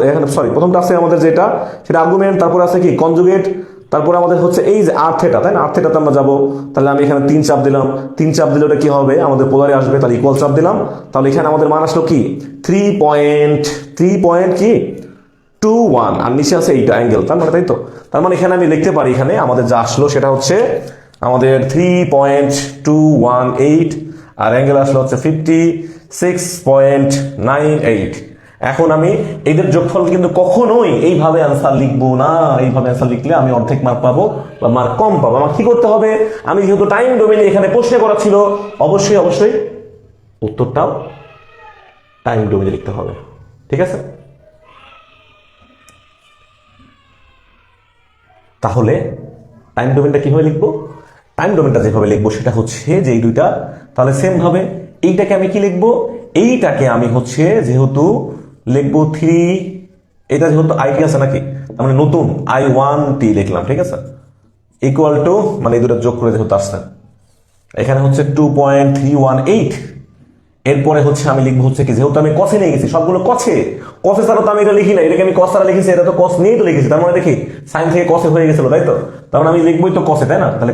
এখানে সরি প্রথমটা আছে আমাদের যেটা, সেটা আর্গুমেন্ট, তারপরে আছে কি কনজুগেট, তারপরে আমাদের হচ্ছে এই যে আর থিটা, তাই না? আর থিটাতে আমরা যাবো। তাহলে আমি এখানে 3 চাপ দিলাম, 3 চাপ দিলে ওটা কি হবে? আমাদের পোলারে আসবে, তাহলে ইকুয়াল চাপ দিলাম, তাহলে এখানে আমাদের মান আসলো কি 3.21, আর নিচে আছে এইটা অ্যাঙ্গেল, তার মানে, তাই তো? তার মানে এখানে আমি লিখতে পারি, এখানে আমাদের যা আসলো সেটা হচ্ছে আমাদের 3.218, আর অ্যাঙ্গেল আসলো হচ্ছে 56.98। এখন আমি এদের যোগফল কিন্তু কখনোই এইভাবে অ্যান্সার লিখবো না। এইভাবে অ্যান্সার লিখলে আমি অর্ধেক মার্ক পাবো বা মার্ক কম পাবো। আমার কি করতে হবে? আমি যেহেতু টাইম ডোমেইনে এখানে প্রশ্ন করা ছিল, অবশ্যই উত্তরটাও টাইম ডোমেইনে লিখতে হবে, ঠিক আছে? তাহলে টাইম ডোমেইনটা কিভাবে লিখবো? টাইম ডোমেইনটা যেভাবে লিখবো সেটা হচ্ছে যে এই দুইটা, তাহলে সেম ভাবে এইটাকে আমি কি লিখবো? এইটাকে আমি হচ্ছে যেহেতু লিখবো 3, এটা যেহেতু আইটি আছে নাকি, তার মানে নতুন I1T লিখলাম, ঠিক আছে? ইকুয়াল টু, মানে এই দুটো যোগ করে যেহেতু আসছে, এখানে হচ্ছে 2.318, এরপরে হচ্ছে আমি লিখবো হচ্ছে কি, যেহেতু আমি কসে নিয়ে গেছি, সবগুলো কসে ছাড়া তো আমি এটা লিখি না, এটাকে আমি কস ছাড়া লিখেছি, এটা তো কস নিয়েই তো লিখেছি, তার মানে দেখি সাইন থেকে কসে হয়ে গেছিল, তাই তো? তার মানে আমি লিখবোই তো কসে, তাই না? তাহলে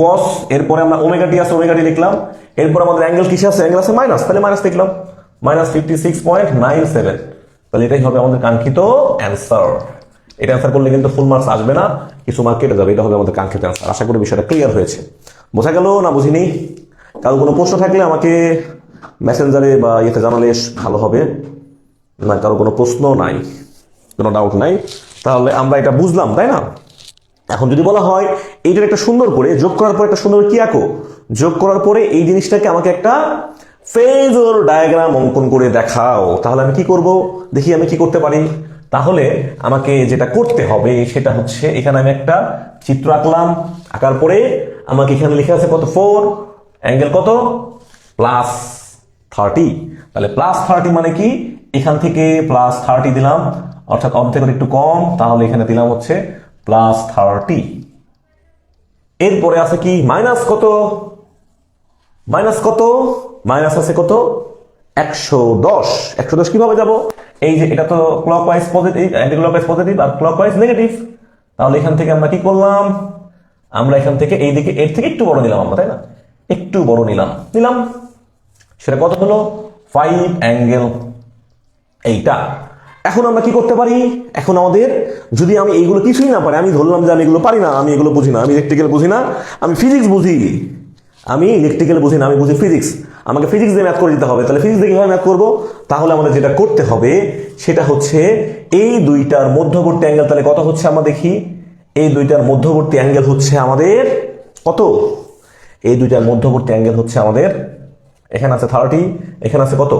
কস, এরপরে আমরা ওমেগা টি আছে, ওমেগা টি লিখলাম, এরপর আমাদের অ্যাঙ্গেল কিসে আছে? অ্যাঙ্গেল আছে মাইনাস, তাহলে মাইনাস লিখলাম, -56.97। তাহলে এটাই হবে আমাদের কাঙ্ক্ষিত অ্যান্সার। এটা অ্যান্সার করলে কিন্তু ফুল মার্কস আসবে না, কিছু মার্ক কেটে যাবে। এটা হবে আমাদের কাঙ্ক্ষিত অ্যান্সার। আশা করি বিষয়টা ক্লিয়ার হয়েছে। বোঝা গেল না বুঝিনি? কারো কোনো প্রশ্ন থাকলে আমাকে মেসেঞ্জারে বা ইয়েতে জানালে ভালো হবে। না, কারো কোনো প্রশ্ন নাই, কোনো ডাউট নাই, তাহলে আমরা এটা বুঝলাম, তাই না? এখন যদি বলা হয় এইটার একটা সুন্দর করে যোগ করার পর একটা সুন্দর কি আঁকো, যোগ করার পরে এই জিনিসটাকে আমাকে একটা ফেজর ডায়াগ্রাম অঙ্কন করে দেখাও, তাহলে আমি কি করব? দেখি আমি কি করতে পারি। তাহলে আমাকে যেটা করতে হবে সেটা হচ্ছে, এখানে আমি একটা চিত্র আঁকলাম, আঁকার পরে আমাকে এখানে লিখে আছে কত? 4, অ্যাঙ্গেল কত? +30। তাহলে +30 মানে কি? এখান থেকে +30 দিলাম, অর্থাৎ অর্ধেক একটু কম, তাহলে এখানে দিলাম হচ্ছে +30। এরপরে আছে কি মাইনাস কত? মাইনাস আছে কত? 110 কিভাবে যাব? এই যে এটা তো clockwise positive, anti clockwise positive আর ক্লকওয়াইজ নেগেটিভ। তাহলে এখান থেকে আমরা কি করলাম? আমরা এখান থেকে এই দিকে এর থেকে একটু বড় নিলাম আমরা, তাই না? একটু বড় নিলাম, সেটা কত হলো? 5 অ্যাঙ্গেল এইটা। এখন আমরা কি করতে পারি, এখন আমাদের যদি আমি এইগুলো কিছুই না পারি, আমি ধরলাম যে আমি এগুলো পারি না, আমি এগুলো বুঝি না, আমি ইলেকট্রিক্যাল বুঝি না, আমি ফিজিক্স বুঝি, আমি ইলেকট্রিক্যাল বুঝি না, আমি বুঝি ফিজিক্স, আমাকে ফিজিক্স দিয়ে ম্যাথ করে দিতে হবে। তাহলে ফিজিক্স দিয়ে কিভাবে ম্যাথ করবো? তাহলে আমাদের যেটা করতে হবে সেটা হচ্ছে এই দুইটার মধ্যবর্তী অ্যাঙ্গেল তাহলে কত হচ্ছে আমরা দেখি। এই দুইটার মধ্যবর্তী অ্যাঙ্গেল হচ্ছে আমাদের কত? এই দুইটার মধ্যবর্তী অ্যাঙ্গেল হচ্ছে আমাদের, এখানে আছে 30, এখানে আছে কত?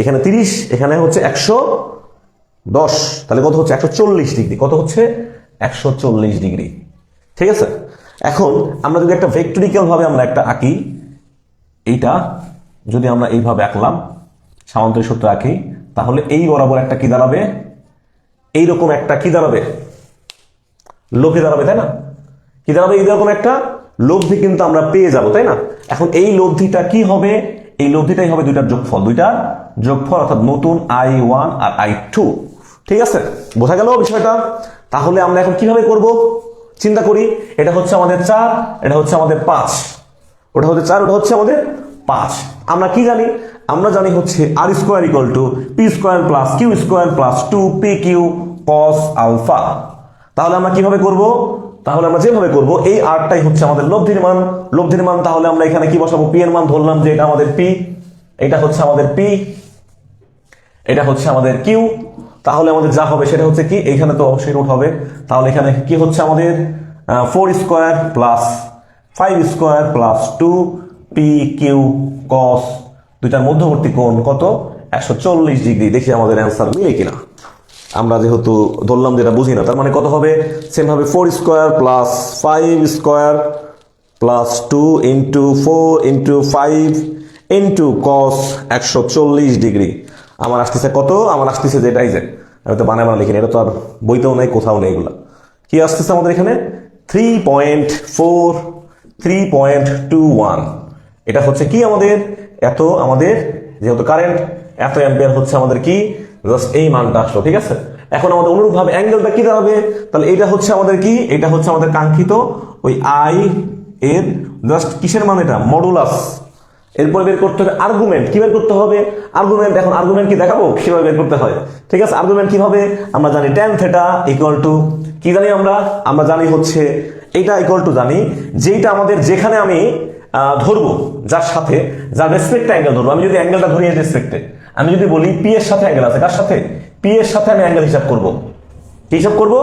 এখানে 30, এখানে হচ্ছে 110, তাহলে কত হচ্ছে? 140 ডিগ্রি। কত হচ্ছে? 140 ডিগ্রি। ঠিক আছে। এখন আমরা যদি একটা ভেক্টরিক্যাল ভাবে আমরা একটা আঁকি, এইটা যদি আমরা এইভাবে আঁকলাম, সামান্তরিক সূত্র আঁকি, তাহলে এই বরাবর একটা কি দাঁড়াবে? এইরকম একটা কি দাঁড়াবে? লব্ধি দাঁড়াবে, তাই না? কি দাঁড়াবে? এইরকম একটা লব্ধি কিন্তু আমরা পেয়ে যাব, তাই না? এখন এই লব্ধিটা কি হবে? এই লব্ধিটাই হবে দুইটার যোগফল অর্থাৎ নতুন I1 আর I2। ঠিক আছে, বোঝা গেল বিষয়টা? তাহলে আমরা এখন কিভাবে করব চিন্তা করি। এটা হচ্ছে আমাদের 4, এটা হচ্ছে আমাদের 5, ওটা হচ্ছে 4, ওটা হচ্ছে আমাদের 5। আমরা কি জানি? আমরা জানি হচ্ছে R square equal to P square plus Q square plus 2PQ cos alpha. তাহলে আমরা কিভাবে করব? তাহলে আমরা যেভাবে করব, এই আরটাই হচ্ছে আমাদের লব্ধির মান। তাহলে আমরা এখানে কি বসাবো? পি এর মান ধরলাম যে এটা আমাদের পি, এটা হচ্ছে আমাদের পি, এটা হচ্ছে আমাদের কিউ। তাহলে আমাদের যা হবে সেটা হচ্ছে কি, এইখানে তো অবশ্যই রুট হবে। তাহলে এখানে কি হচ্ছে আমাদের 4 square plus 5 square plus 2PQ cos, দুইটার মধ্যবর্তী কোণ কত? 140 ডিগ্রি। দেখি আমাদের অ্যান্সার মিলে কিনা। আমরা যেহেতু ধরলাম যেটা বুঝি না, তার মানে কত হবে? সেম ভাবে 4 square plus 5 square plus 2 into 4 into 5 into cos 140 degree. আমার আসতেছে কত? আমার আসতেছে যেটাই, যে আমি তো বানায় লিখিনি, এটা তো আর বইতেও নেই, কোথাও নেই। এগুলা কি আসতেছে আমাদের এখানে? 3.21। এটা হচ্ছে কি আমাদের এত, আমাদের যেহেতু কারেন্ট এত অ্যাম্পিয়ার হচ্ছে আমাদের কি, জাস্ট এই মানটা আসলো। ঠিক আছে। এখন আমাদের অনুরূপভাবে অ্যাঙ্গেলটা কি দাঁড়াবে? তাহলে এটা হচ্ছে আমাদের কি, এটা হচ্ছে আমাদের কাঙ্ক্ষিত ওই আই এর জাস্ট কিসের মান? এটা মডুলাস। এরপরে বের করতে হবে আর্গুমেন্ট। কি বের করতে হবে? আর্গুমেন্ট। এখন আর্গুমেন্ট কি দেখাবো কিভাবে বের করতে হয়? ঠিক আছে। আর্গুমেন্ট কি হবে? আমরা জানি tan থিটা ইকুয়াল টু কি জানি আমরা জানি হচ্ছে এইটা ইকুয়াল টু জানি যেটা আমাদের যেখানে আমি ধরবো যার সাথে, যার রেসপেক্টে অ্যাঙ্গেল ধরবো। আমি যদি অ্যাঙ্গেলটা ধরি এর রেসপেক্টে, আমি যদি বলি পি এর সাথে অ্যাঙ্গেল আছে, কার সাথে? পি এর সাথে আমি অ্যাঙ্গেল হিসাব করব। কি হিসাব করব?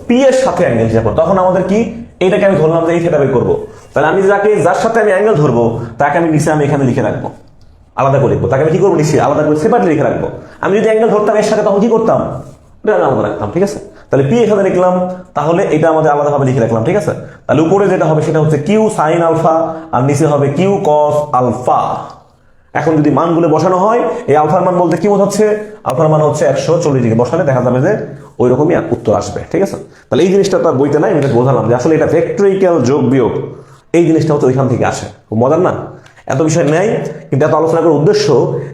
পি এর সাথে অ্যাঙ্গেল হিসাব করব। তখন আমাদের কি, এইটাকে আমি ধরলাম যে এই থিটা বের করবো। তাহলে আমি যার সাথে আমি অ্যাঙ্গেল ধরবো তাকে আমি নিচে আমি এখানে লিখে রাখবো, আলাদা করে লিখবো। তাকে আমি কি করবো? নিচে আলাদা করে সেপারেটলি লিখে রাখবো। আমি যদি অ্যাঙ্গেল ধরতাম এর সাথে, তখন কি করতাম? আলাদা রাখতাম। ঠিক আছে। তাহলে পি এখানে লিখলাম, তাহলে এটা আমাদের আলাদাভাবে লিখে রাখলাম। ঠিক আছে। তাহলে উপরে যেটা হবে সেটা হচ্ছে কিউ সাইন আলফা, আর নিচে হবে কিউ কস আলফা। এখন যদি মানগুলো বসানো হয়, এই আলফার মান বলতে কি বোঝাচ্ছে? আলফার মান হচ্ছে 140 ডিগ্রি। বসালে দেখা যাবে যে ওই রকমই উত্তর আসবে। ঠিক আছে। তাহলে এই জিনিসটা তো বইতে নাই, আমি বোঝালাম যে আসলে এটা ভেক্টরিক্যাল যোগ বিয়োগ, এই জিনিসটা হচ্ছে ওইখান থেকে আসে। খুব মজার না? এত বিষয় নেই, কিন্তু এত আলোচনা করার উদ্দেশ্য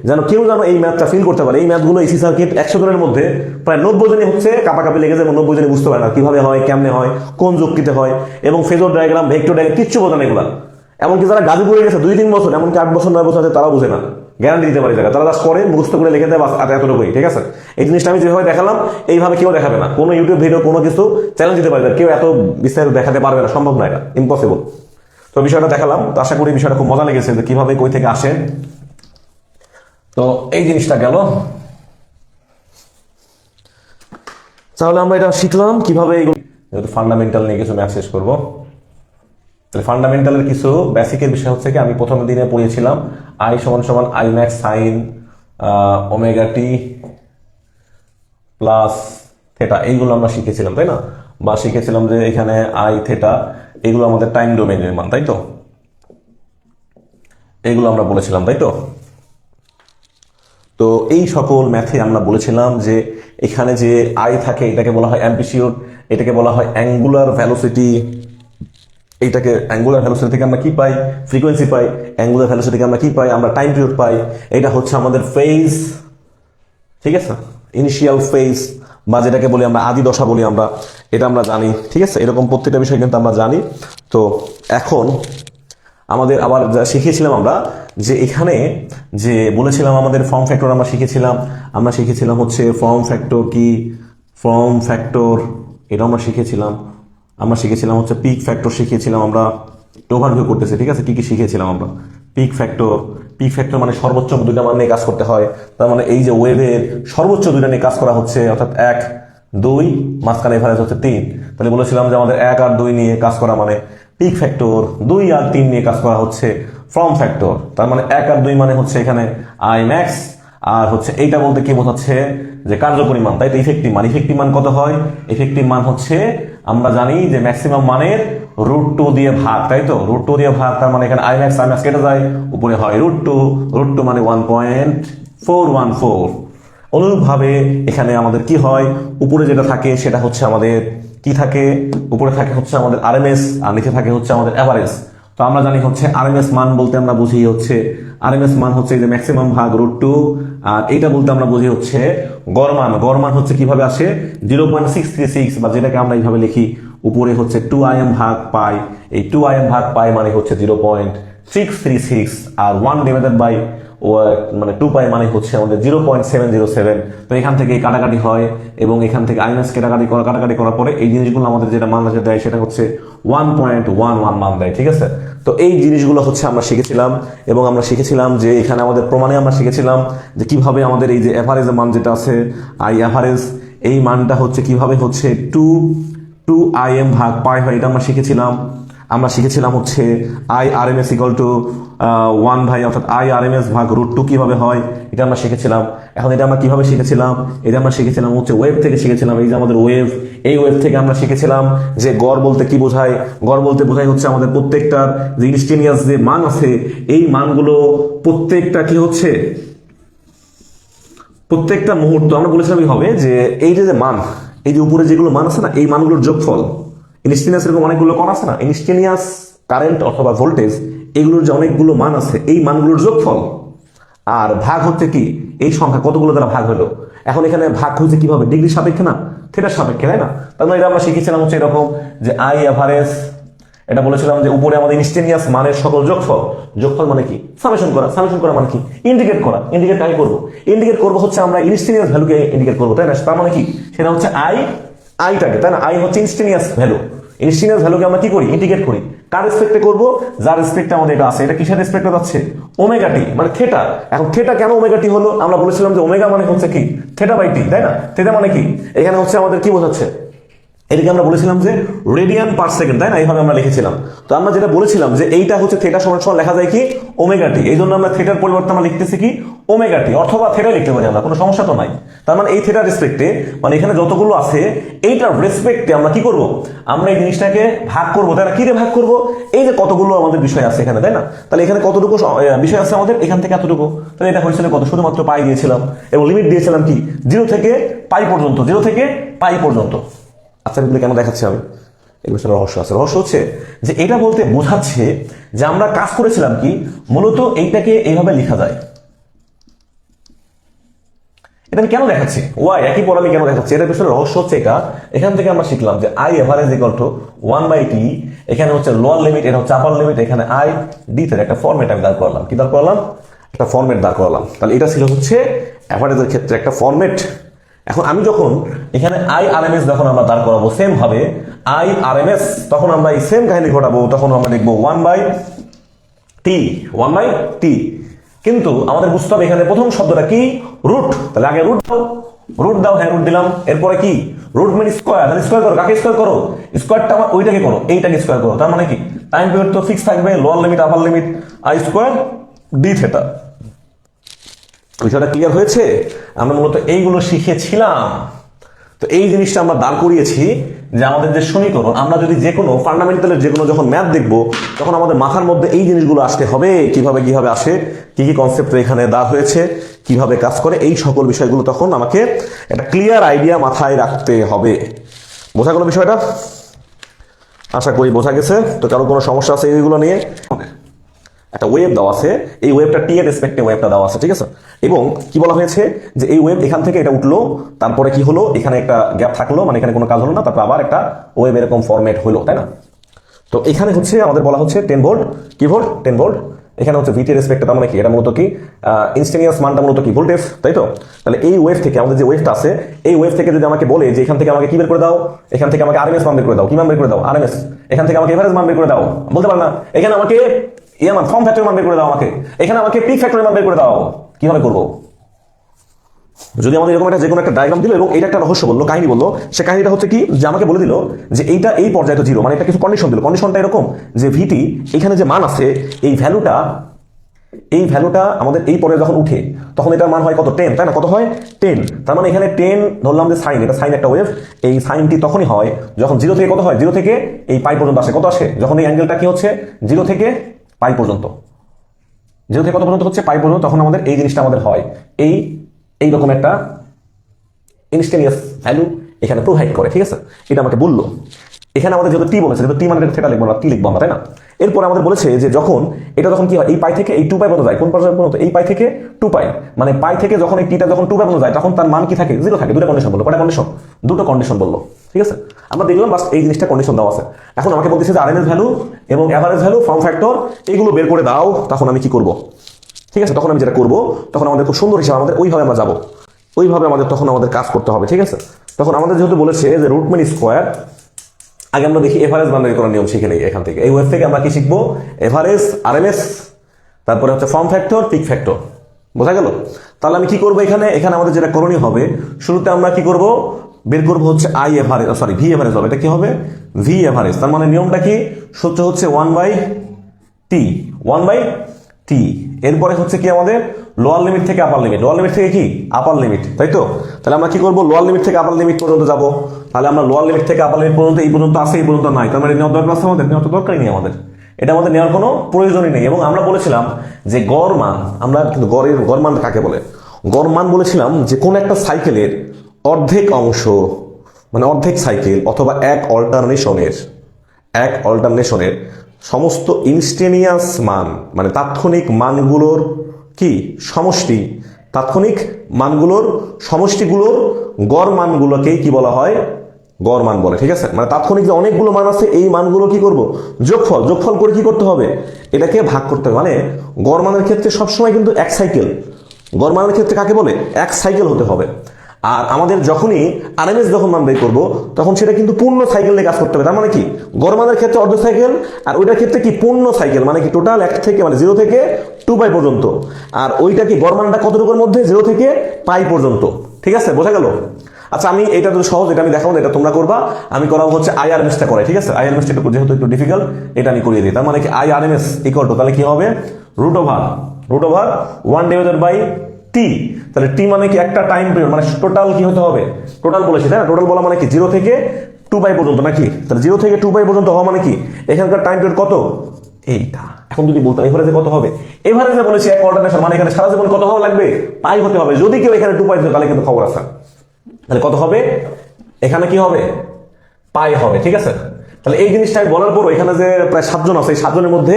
যেন কেউ যেন এই ম্যাথটা ফিল করতে পারে। এই ম্যাথগুলো এসি সার্কিট 100 জনের মধ্যে প্রায় 90 জনই হচ্ছে কাপাকাপি লেগে যায়, 90 জনই বুঝতে পারে না কিভাবে হয়, কেমনে হয়, কোন যুক্তিতে হয়, এবং ফেজর ডায়াগ্রাম, ভেক্টর ডায়াগ্রাম কিচ্ছু বোঝে না এগুলা। এমনকি যারা গাজীপুরে গেছে 2-3 বছর, এমনকি 8 বছর 9 বছর আছে, তারা বুঝে না। গ্যারান্টি দিতে পারি তারা জাস্ট করে মুখস্থ করে লিখে দেয়, বাস এতটুকুই। ঠিক আছে। এই জিনিসটা আমি যেভাবে দেখালাম এইভাবে কেউ দেখাবে না। কোনো ইউটিউব ভিডিও, কোনো কিছু চ্যালেঞ্জ দিতে পারে, কেউ এত বিস্তারিত দেখাতে পারবে না, সম্ভব না, এটা ইম্পসিবল। তো বিষয়টা দেখালাম, তো আশা করি বিষয়টা খুব মজা লেগেছে যে কিভাবে কই থেকে আসে। তো এই জিনিসটা গেল। তাহলে আমরা এটা শিখলাম কিভাবে, যেহেতু ফান্ডামেন্টাল নিয়ে কিছু ম্যাথ শেষ করবো। তাহলে ফান্ডামেন্টালের কিছু বেসিকের বিষয় হচ্ছে কি, আমি প্রথম দিনে পড়িয়েছিলাম আই সমান সমান I max sine omega t plus theta, এইগুলো আমরা শিখেছিলাম, তাই না? বা শিখেছিলাম যে এখানে আই থেটা, এগুলো আমাদের টাইম ডোমেইনের মান, তাই তো? এগুলো আমরা বলেছিলাম, তাই তো? তো এই সকল ম্যাথে আমরা বলেছিলাম যে এখানে যে আই থাকে এটাকে বলা হয় অ্যাম্প্লিটিউড, এটাকে বলা হয় অ্যাঙ্গুলার ভেলোসিটি। এইটাকে অ্যাঙ্গুলার ভেলোসিটি থেকে আমরা কি পাই? ফ্রিকোয়েন্সি পাই। অ্যাঙ্গুলার ভেলোসিটি থেকে আমরা কি পাই? আমরা টাইম পিরিয়ড পাই। এটা হচ্ছে আমাদের ফেজ। ঠিক আছে। ইনিশিয়াল ফেজ বা যেটাকে বলি আমরা আদি দশা বলি আমরা, এটা আমরা জানি। ঠিক আছে। এরকম প্রত্যেকটা বিষয় কিন্তু আমরা জানি। তো এখন আমাদের আবার যা শিখেছিলাম আমরা যে এখানে যে বলেছিলাম আমাদের ফর্ম ফ্যাক্টর আমরা শিখেছিলাম হচ্ছে ফর্ম ফ্যাক্টর কি, ফর্ম ফ্যাক্টর এটা আমরা শিখেছিলাম হচ্ছে পিক ফ্যাক্টর শিখেছিলাম আমরা, ওভারভিউ করতেছে, ঠিক আছে, কি কি শিখেছিলাম আমরা। পিক ফ্যাক্টর মানে সর্বোচ্চ দুইটা মান নিয়ে কাজ করতে হয়। তার মানে এই যে ওয়েভের সর্বোচ্চ দুইটা নিয়ে কাজ করা হচ্ছে, অর্থাৎ 1 2, মাঝখানে এভারেজ হচ্ছে 3। তাহলে বলেছিলাম যে আমাদের 1 আর 2 নিয়ে কাজ করা মানে পিক ফ্যাক্টর, 2 আর 3 নিয়ে কাজ করা হচ্ছে ফর্ম ফ্যাক্টর। তার মানে 1 আর 2 মানে হচ্ছে এখানে আই ম্যাক্স, আর হচ্ছে এইটা বলতে কি বোঝাচ্ছে যে কার্যকরী মান, তাই তো ইফেক্টিভ মান কত হয়? ইফেক্টিভ মান হচ্ছে আমরা জানি যে ম্যাক্সিমাম মানের √2 দিয়ে ভাগ, তাই তো √2 দিয়ে ভাগ। তার মানে এখানে আই ম্যাক্স কেটে যায়, উপরে হয় √2 মানে 1.414। অনুরূপভাবে এখানে আমাদের কি হয়, উপরে যেটা থাকে সেটা হচ্ছে আমাদের কি থাকে, উপরে থাকে হচ্ছে আমাদের আরএমএস আর নিচে থাকে হচ্ছে আমাদের এভারেজ। তো আমরা জানি হচ্ছে আরএমএস মান বলতে আমরা বুঝি হচ্ছে আরএমএস মান হচ্ছে যে ম্যাক্সিমাম ভাগ √2, আর এটা বলতে আমরা বুঝি হচ্ছে গড় মান হচ্ছে কিভাবে আসে 0.636, বা যেটাকে আমরা এইভাবে লিখি উপরে হচ্ছে 2im ভাগ পাই, এই 2im ভাগ পাই মানে হচ্ছে 0.636, আর 1 ডিভাইডেড বাই মানে 2 পাই মানে হচ্ছে আমাদের 0.707। তো এখান থেকে কাটাকাটি হয় এবং এখান থেকে আইএনএস কাটাকাটি করার পরে এই জিনিসগুলো আমাদের যেটা মান দেয় সেটা হচ্ছে 1.11 মান দেয়, ঠিক আছে। তো এই জিনিসগুলো হচ্ছে আমরা শিখেছিলাম, এবং আমরা শিখেছিলাম যে এখানে আমাদের প্রমাণে আমরা শিখেছিলাম যে কিভাবে আমাদের এই যে এভারেজ মান যেটা আছে আই এভারেজ, এই মানটা হচ্ছে কিভাবে হচ্ছে 2im ভাগ পাই হয়, এটা আমরা শিখেছিলাম হচ্ছে আই আরএমএস ইকুয়াল টু 1 ভাই, অর্থাৎ আই আরএমএস ভাগ √2 কিভাবে হয় এটা আমরা শিখেছিলাম। এখন এটা আমরা কিভাবে শিখেছিলাম, এটা আমরা শিখেছিলাম হচ্ছে ওয়েভ থেকে শিখেছিলাম। এই যে আমাদের ওয়েভ, এই ওয়েভ থেকে আমরা শিখেছিলাম যে গড় বলতে কি বোঝায়, গড় বলতে বোঝায় হচ্ছে আমাদের প্রত্যেকটার যে ইনস্টেনিয়াস যে মান আছে এই মানগুলো প্রত্যেকটা কি হচ্ছে প্রত্যেকটা মুহূর্ত আমরা বলেছিলাম কি হবে যে এই যে মান, এই যে উপরে যেগুলো মান আছে না এই মানগুলোর যোগফল, ইনস্টেনিয়াস এরকম অনেকগুলো কণ আছে না, ইনস্টেনিয়াস কারেন্ট অথবা ভোল্টেজ, এগুলোর যে অনেকগুলো মান আছে এই মানগুলোর যোগফল, আর ভাগ হচ্ছে কি এই সংখ্যা কতগুলো দ্বারা ভাগ হলো। এখন এখানে ভাগ হচ্ছে কিভাবে, ডিগ্রি সাপেক্ষে না, থিটার সাপেক্ষে, তাই না। তার মানে এটা আমরা শিখেছিলাম হচ্ছে এরকম যে আই এভারেজ, এটা বলেছিলাম যে উপরে আমাদের ইনস্টেনিয়াস মানের সকল যোগফল মানে কি সামেশন করা মানে কি ইন্ডিকেট কাকে করবো, ইন্ডিকেট করবো হচ্ছে আমরা ইনস্টেনিয়াস ভ্যালুকে ইন্ডিকেট করবো, তাই না। তার মানে কি সেটা হচ্ছে আইটাকে, তাই না। আই হচ্ছে ইনস্টেনিয়াস ভ্যালুকে আমরা কি করি, ইন্ডিকেট করি, কার রেসপেক্টে করবো, যার রেসপেক্টে আমাদের এটা আছে। এটা কিসের রেসপেক্টে যাচ্ছে, ওমেগা টি মানে থিটা। এখন থিটা কেন ওমেগা টি হলো, আমরা বলেছিলাম যে ওমেগা মানে হচ্ছে কি থিটা বাই টি, তাই না। থিটা মানে কি এখানে হচ্ছে আমাদের কি বোঝাচ্ছে, এটাকে আমরা বলেছিলাম যে রেডিয়ান পার সেকেন্ড, তাই না, এইভাবে আমরা লিখেছিলাম। তো আমরা যেটা বলেছিলাম যে এইটা হচ্ছে থিটা সমান লেখা যায় কি ওমেগা টি, এই জন্য আমরা থিটার পরিবর্তে আমরা লিখতেছি কি ওমেগা টি, অথবা থিটা লিখতে পারি আমরা, কোনো সমস্যা তো নাই। তার মানে এই থিটার রেসপেক্টে মানে এখানে যতগুলো আছে এইটার রেসপেক্টে আমরা কি করব, আমরা এই জিনিসটাকে ভাগ করবো, তাই না। কি দিয়ে ভাগ করবো, এই যে কতগুলো আমাদের বিষয় আছে এখানে, তাই না। তাহলে এখানে কতটুকু বিষয় আছে আমাদের, এখান থেকে এতটুকু, তাহলে এটা হয়েছিল কত, শুধুমাত্র পাই দিয়েছিলাম এবং লিমিট দিয়েছিলাম কি 0 থেকে পাই পর্যন্ত। আচ্ছা এগুলো কেন দেখাচ্ছি আমি, এর বিষয়ে রহস্য হচ্ছে যে এটা বলতে বোঝাচ্ছে যে আমরা কাজ করেছিলাম কি মূলত এইটাকে এইভাবে লেখা যায়। এটা আমি কেন দেখাচ্ছি, ওয়াই একই পর আমি কেন দেখাচ্ছি, এটার বিষয়ে রহস্য হচ্ছে এটা, এখান থেকে আমরা শিখলাম যে I average equal to 1/t, এখানে হচ্ছে লোয়ার লিমিট, এটা হচ্ছে আপার লিমিট, এখানে আই ডি এর একটা ফরম্যাট আমি দাঁড় করলাম, একটা ফরম্যাট দাঁড় করালাম। তাহলে এটা ছিল হচ্ছে এভারেজের ক্ষেত্রে একটা ফরম্যাট। এখন আমি যখন এখানে আই আরএমএস যখন আমরা দাঁড় করাবো সেম ভাবে আই আরএমএস, তখন আমরা এই সেম কাহিনী ঘটাবো, তখন আমরা লিখবো 1/t। কিন্তু আমাদের বুঝতে হবে এখানে প্রথম শব্দটা কি রুট, তাহলে আগে রুট দাও, হ্যাঁ রুট দিলাম, এরপরে কি রুট মানে স্কোয়ার, তাহলে স্কোয়ার করো, কাকে স্কোয়ার করো, স্কোয়ারটা আমার ওইটাকে করো, এইটাকে স্কোয়ার করো। তার মানে কি টাইম পিরিয়ড তো ফিক্স থাকবে, lower limit upper limit I square D theta. বিষয়টা ক্লিয়ার হয়েছে, আমরা মূলত এইগুলো শিখেছিলাম। তো এই জিনিসটা আমরা দাঁড় করিয়েছি যে আমাদের যে সমীকরণ, আমরা যদি যে কোনো ফান্ডামেন্টালের যে কোনো যখন ম্যাথ দেখবো তখন আমাদের মাথার মধ্যে এই জিনিসগুলো আসতে হবে, কিভাবে আসে, কি কি কনসেপ্ট এখানে দাঁড় হয়েছে, কিভাবে কাজ করে, এই সকল বিষয়গুলো তখন আমাকে একটা ক্লিয়ার আইডিয়া মাথায় রাখতে হবে। বোঝা গেল বিষয়টা, আশা করি বোঝা গেছে। তো কারো কোনো সমস্যা আছে এইগুলো নিয়ে, একটা ওয়েভ দেওয়া আছে, এই ওয়েভটা টি এর রেসপেক্টে ওয়েভটা দেওয়া আছে, ঠিক আছে। এবং কি বলা হয়েছে যে এই ওয়েভ এখান থেকে এটা উঠলো, তারপরে কি হলো এখানে একটা গ্যাপ থাকলো, মানে এখানে কোনো কাজ হলো না, তারপর আবার একটা ওয়েভ এরকম ফরম্যাট হলো, তাই না। তো এখানে হচ্ছে আমাদের বলা হচ্ছে 10 ভোল্ট, কি ভোল্ট 10 ভোল্ট, এখানে হচ্ছে ভিটি রেসপেক্টে, তার মানে কি এটা মূলত কি ইনস্ট্যান্টিনিয়াস মানটা মূলত কি ভোল্টেজ, তাই তো? তাহলে এই ওয়েভ থেকে আমাদের যে ওয়েভটা আছে, এই ওয়েভ থেকে যদি আমাকে বলে যে এখান থেকে আমাকে কি বের করে দাও, এখান থেকে আমাকে আরএমএস মান বের করে দাও, কি মান বের করে দাও আরএমএস, এখান থেকে আমাকে এভারেজ মান বের করে দাও, বলতে পারে না এখানে আমাকে মান ফর্ম ফ্যাক্টর মান বের করে দাও, আমাকে এখানে আমাকে পিক ফ্যাক্টর মান বের করে দাও, কিভাবে করবো? যদি আমাদের এরকম একটা যে কোনো একটা ডায়াগ্রাম দিল এবং এটা একটা রহস্য বললো, কাহিনী বললো, সে কাহিনীটা হচ্ছে কি যে আমাকে বলে দিল যে এইটা এই পর্যায়ে তো জিরো, মানে এটা কিছু কন্ডিশন দিল, কন্ডিশনটা এরকম যে ভিটি এখানে যে মান আছে এই ভ্যালুটা আমাদের এই পরে যখন উঠে তখন এটার মান হয় কত 10, তাই না? কত হয় 10, তার মানে এখানে 10 ধরলাম যে সাইন, এটা সাইন একটা ওয়েভ, এই সাইনটি তখনই হয় যখন জিরো থেকে কত হয়, জিরো থেকে এই পাই পর্যন্ত আসে, কত আসে যখন এই অ্যাঙ্গেলটা কি হচ্ছে জিরো থেকে পাই পর্যন্ত, জিরো থেকে কত পর্যন্ত হচ্ছে পাই পর্যন্ত, তখন আমাদের এই জিনিসটা আমাদের হয় এইরকম একটা ইনস্ট্যান্টিনিয়াস ভ্যালু এখানে প্রোভাইড করে, ঠিক আছে? এটা আমাকে বললো। এখানে আমাদের যেহেতু টি বলেছে, যেহেতু টি মানে থেটা লিখবো না, টি লিখবো আমরা, তাই না? এরপর আমাদের বলেছে যে যখন এটা যখন কি হয় এই পাই থেকে এই 2 পাই পর্যন্ত যায়, কোন পর্যন্ত পর্যন্ত এই পাই থেকে 2 পাই, মানে পাই থেকে যখন এই টিটা যখন 2 পাই পর্যন্ত যায় তখন তার মান কি থাকে, জিরো থাকে। দুটো কন্ডিশন বললো, কয়টা কন্ডিশন? দুটো কন্ডিশন বললো, ঠিক আছে? আমরা দেখলাম বাস এই জিনিসটা কন্ডিশন দেওয়া আছে। এখন আমাকে বলতেছে যে আরএমএস ভ্যালু এবং এভারেজ ভ্যালু, ফর্ম ফ্যাক্টর, এগুলো বের করে দাও। তখন আমি কি করব? ঠিক আছে, তখন আমি যেটা করবো, তখন আমাদের খুব সুন্দর হিসাবে আমাদের ওইভাবে আমরা যাবো, ওইভাবে আমাদের তখন আমাদের কাজ করতে হবে, ঠিক আছে? তখন আমাদের যেহেতু বলেছে যে রুট মিন স্কোয়ার, আগে আমরা দেখি এভারেজ মান বের করার নিয়ম শিখে নেই। এখান থেকে এই ওয়েভ থেকে আমরা কি শিখবো? এভারেজ, আরএমএস, তারপরে হচ্ছে ফর্ম ফ্যাক্টর, পিক ফ্যাক্টর, বোঝা গেল? তাহলে আমি কি করবো এখানে আমাদের যেটা করণীয় হবে, শুরুতে আমরা কি করব, বের করবো হচ্ছে I average, sorry V average হবে। এটা কি হবে? V average. তার মানে নিয়মটা কি? সূত্র হচ্ছে 1/t। এরপরে হচ্ছে কি আমাদের লোয়ার লিমিট থেকে আপার লিমিট, লোয়ার লিমিট থেকে কি আপার লিমিট, তাই তো? তাহলে আমরা কি করবো? লোয়ার লিমিট থেকে আপার লিমিট পর্যন্ত যাব। তাহলে আমরা লোয়ার লিমিট থেকে আপার লিমিট পর্যন্ত, এই পর্যন্ত আছে, এই পর্যন্ত নাই, তার মানে নেওয়ার দরকার আছে আমাদের? নেওয়ার তো দরকারই নেই আমাদের, এটা আমাদের নেওয়ার কোনো প্রয়োজনই নেই। এবং আমরা বলেছিলাম যে গড় মান, আমরা কিন্তু গড় মান কাকে বলে? গড় মান বলেছিলাম যে কোন একটা সাইকেলের অর্ধেক অংশ, মানে অর্ধেক সাইকেল অথবা এক অল্টারনেশনের সমস্ত ইনস্টেনিয়াস মান, মানে তাৎক্ষণিক মানগুলোর কি সমষ্টি, তাৎক্ষণিক মানগুলোর সমষ্টিগুলোর গড় মানগুলোকেই কি বলা হয়? গড় মান বলে, ঠিক আছে? মানে তাৎক্ষণিক যে অনেকগুলো মান আছে এই মানগুলো কি করব? যোগফল করে কি করতে হবে? এটাকে ভাগ করতে হবে। মানে গড় মানের ক্ষেত্রে সবসময় কিন্তু এক সাইকেল, গড় মানের ক্ষেত্রে কাকে বলে? এক সাইকেল হতে হবে। আর আমাদের যখনই আরএমএস যখন মান বের করবো তখন সেটা কিন্তু পূর্ণ সাইকেল নিয়ে কাজ করতে হবে। তার মানে কি গড় মানের ক্ষেত্রে অর্ধ সাইকেল, আর ওইটার ক্ষেত্রে কি পূর্ণ সাইকেল, মানে কি টোটাল এক থেকে, মানে 0 থেকে 2 পাই পর্যন্ত। আর ওইটা কি গড় মানটা কতটুকুর মধ্যে? 0 থেকে পাই পর্যন্ত, ঠিক আছে? বোঝা গেল? আচ্ছা, আমি এটা তো সহজ, এটা আমি দেখাবো, এটা তোমরা করবা, আমি করাবো হচ্ছে আইআরএমএসটা করে, ঠিক আছে? আইআরএমএসটা একটু যেহেতু একটু ডিফিকাল্ট, এটা আমি করিয়ে দিই। তার মানে কি আইআরএমএস ইকুয়াল টু, তাহলে কি হবে? Root over 1 divided by T. তাহলে টি মানে কি একটা টাইম পিরিয়ড, মানে টোটাল কি হতে হবে? টোটাল বলেছি, তাই না? টোটাল বলা মানে কি 0 থেকে 2 পাই পর্যন্ত, নাকি? তাহলে 0 থেকে 2 পাই পর্যন্ত হওয়া মানে কি এখানকার টাইম পিরিয়ড কত? এইটা। এখন যদি বলতাম এভারেজে কত হবে? এভারেজে বলেছি এক অল্টারনেশন, মানে এখানে সারা জীবন কত হওয়া লাগবে? পাই হতে হবে। যদি কেউ এখানে 2 পাই তাহলে কিন্তু খবর আছে। তাহলে কত হবে? এখানে কি হবে? পাই হবে, ঠিক আছে? তাহলে এই জিনিসটা বলার পর এখানে যে প্রায় 7 জন আছে, এই 7 জনের মধ্যে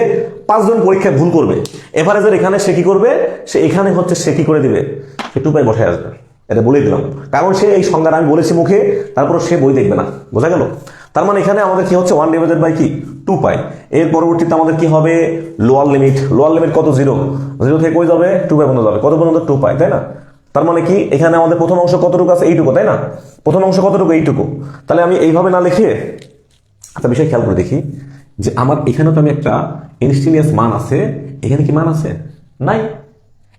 5 জন পরীক্ষায় ভুল করবে। এভারেজের এখানে সে কি করবে? সে এখানে হচ্ছে সে কি করে দিবে? সে 2 পাই বসায় আসবে, এটা বলে দিলাম। কারণ সে এই সংজ্ঞাটা আমি বলেছি মুখে, তারপর সে বই দেখবে না, বোঝা গেল? তার মানে এখানে আমাদের কি হচ্ছে 1 ডিভাইডেড বাই কি 2 পাই। এর পরবর্তীতে আমাদের কি হবে? লোয়ার লিমিট কত? 0 থেকে কই যাবে? 2 পাই পর্যন্ত যাবে, কত পর্যন্ত? 2 পাই, তাই না? তার মানে কি এখানে আমাদের প্রথম অংশ কতটুকু আছে? এইটুকু, তাই না? প্রথম অংশ কতটুকু? এইটুকু। তাহলে আমি এইভাবে না লিখে একটা বিষয় খেয়াল করে দেখি যে আমার এখানে তো আমি একটা ইনস্ট্যান্টিনিয়াস মান আছে, এখানে কি মান আছে? নাই।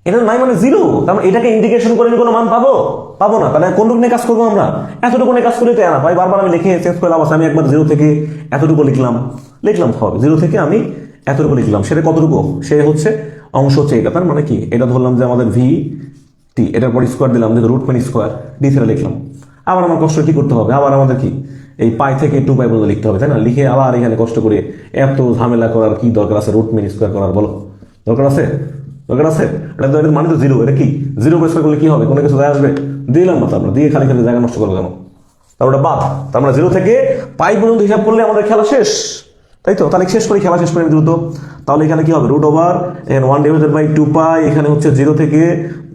এখানে নাই মানে 0। তার মানে এটাকে ইন্টিগ্রেশন করে আমি কোনো মান পাবো না। তাহলে কোনটুকু নিয়ে কাজ করবো আমরা? এতটুকু নিয়ে কাজ করলে তো না ভাই, বারবার আমি লিখে চেঞ্জ করে লাভ আছে? আমি একবার 0 থেকে এতটুকু লিখলাম হবে, 0 থেকে আমি এতটুকু লিখলাম, সেটা কতটুকু? সে হচ্ছে অংশ হচ্ছে এটা। তার মানে কি এটা ধরলাম যে আমাদের ভি টি, এটার পর স্কোয়ার দিলাম, যে রুট মিন স্কোয়ার ডি থেকে লিখলাম। আবার আমার কষ্ট কি করতে হবে? আবার আমাদের কি এই পাই থেকে 2 পাই পর্যন্ত লিখতে হবে, তাই না? লিখে আবার এখানে কষ্ট করে এত ঝামেলা করার কি দরকার আছে? রুট মিন স্কোয়ার করার বলো, দরকার আছে? এটা তো মানে তো 0, এটা কি 0 স্কোয়ার করলে কি হবে? কোনো কিছু যায় আসবে? দিলাম না, তারপর দিয়ে খালি জায়গা নষ্ট করবো কেন? তারপর ওটা বাদ। তার মানে 0 থেকে পাই পর্যন্ত হিসাব করলে আমাদের খেলা শেষ, তাই তো? তাহলে খেলা শেষ করে দ্রুত। তাহলে এখানে কি হবে? রুট ওভার 1 ডিভাইডেড বাই 2 পাই, এখানে হচ্ছে 0 থেকে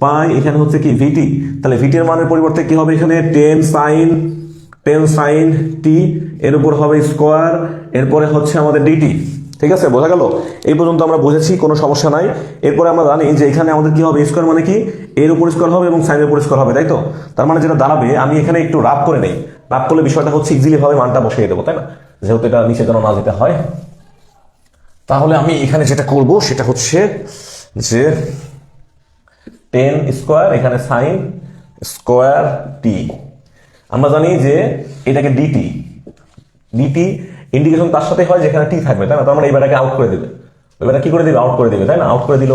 পাই, এখানে হচ্ছে কি ভিটি। তাহলে ভিটি এর মানের পরিবর্তে কি হবে? এখানে 10 সাইন টি, এর উপর হবে স্কোয়ার, এরপরে হচ্ছে আমাদের ডিটি, ঠিক আছে, বোঝা গেল? এই পর্যন্ত আমরা বুঝেছি, কোনো সমস্যা নাই। এরপরে আমরা জানি যে এখানে আমাদের কি হবে, স্কোয়ার মানে কি এর উপর স্কোয়ার হবে এবং সাইনের উপর স্কোয়ার হবে, তাই তো? তার মানে যেটা দাঁড়াবে, আমি এখানে একটু রাফ করে নেই, রাফ করলে বিষয়টা হচ্ছে ইজিলি ভাবে মানটা বসিয়ে দেবো, তাই না? যেহেতু এটা নিচে যেন না যেতে হয়, তাহলে আমি এখানে যেটা করব সেটা হচ্ছে যে 10 স্কোয়ার এখানে সাইন স্কোয়ার টি। আমরা জানি যে এটাকে ডিটি, ডিটি ইন্ডিকেশন তার সাথে হয় যেখানে টি থাকবে, তাই না? তার মানে এবারটাকে আউট করে দেবে, এবারটা কি করে দেবে, আউট করে দেবে, তাই না? আউট করে দিল।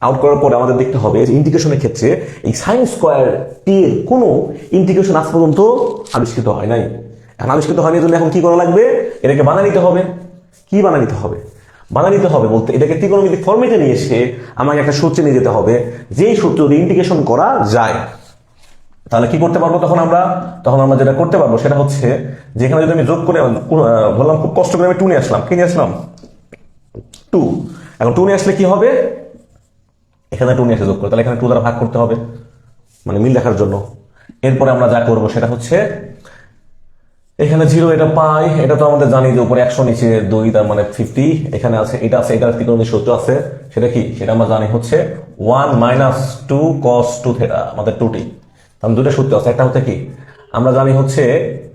আউট করার পরে আমাদের দেখতে হবে যে ইন্টিগ্রেশনের ক্ষেত্রে এই সাইন স্কোয়ার টি এর কোনো ইন্টিগ্রেশন আজ পর্যন্ত আবিষ্কৃত হয় নাই। এখন আবিষ্কৃত হয়নি জন্য এখন কি করা লাগবে, এটাকে বানিয়ে নিতে হবে। কি বানিয়ে নিতে হবে? বানিয়ে নিতে হবে বলতে এটাকে ত্রিকোণমিতিক ফর্মেটে নিয়ে এসে আমাকে একটা সূত্রে নিয়ে যেতে হবে, যেই সূত্র দিয়ে ইন্টিগ্রেশন করা যায়। তাহলে কি করতে পারবো তখন আমরা যেটা করতে পারবো সেটা হচ্ছে, যেখানে যদি আমি যোগ করে বললাম, খুব কষ্ট করে আমি 2 নিয়ে আসলাম, কি নিয়ে আসলাম, 2। এখন 2 নিয়ে আসলে কি হবে, এখানে 2 নিয়ে এসে যোগ করে, তাহলে এখানে 2 দ্বারা ভাগ করতে হবে, মানে মিল দেখার জন্য। এরপরে আমরা যা করবো সেটা হচ্ছে এখানে 0 এটা পাই, এটা তো আমাদের জানি যে উপরে 100 নিচে 2, তার মানে 50। এখানে আছে এটা আছে, এটার ত্রিকোণমিতিক সূত্র আছে, সেটা কি, সেটা আমরা জানি হচ্ছে 1 - 2 cos 2 থিটা, আমাদের 2t। তাহলে দুটো সূত্র আছে, একটা হচ্ছে কি আমরা জানি হচ্ছে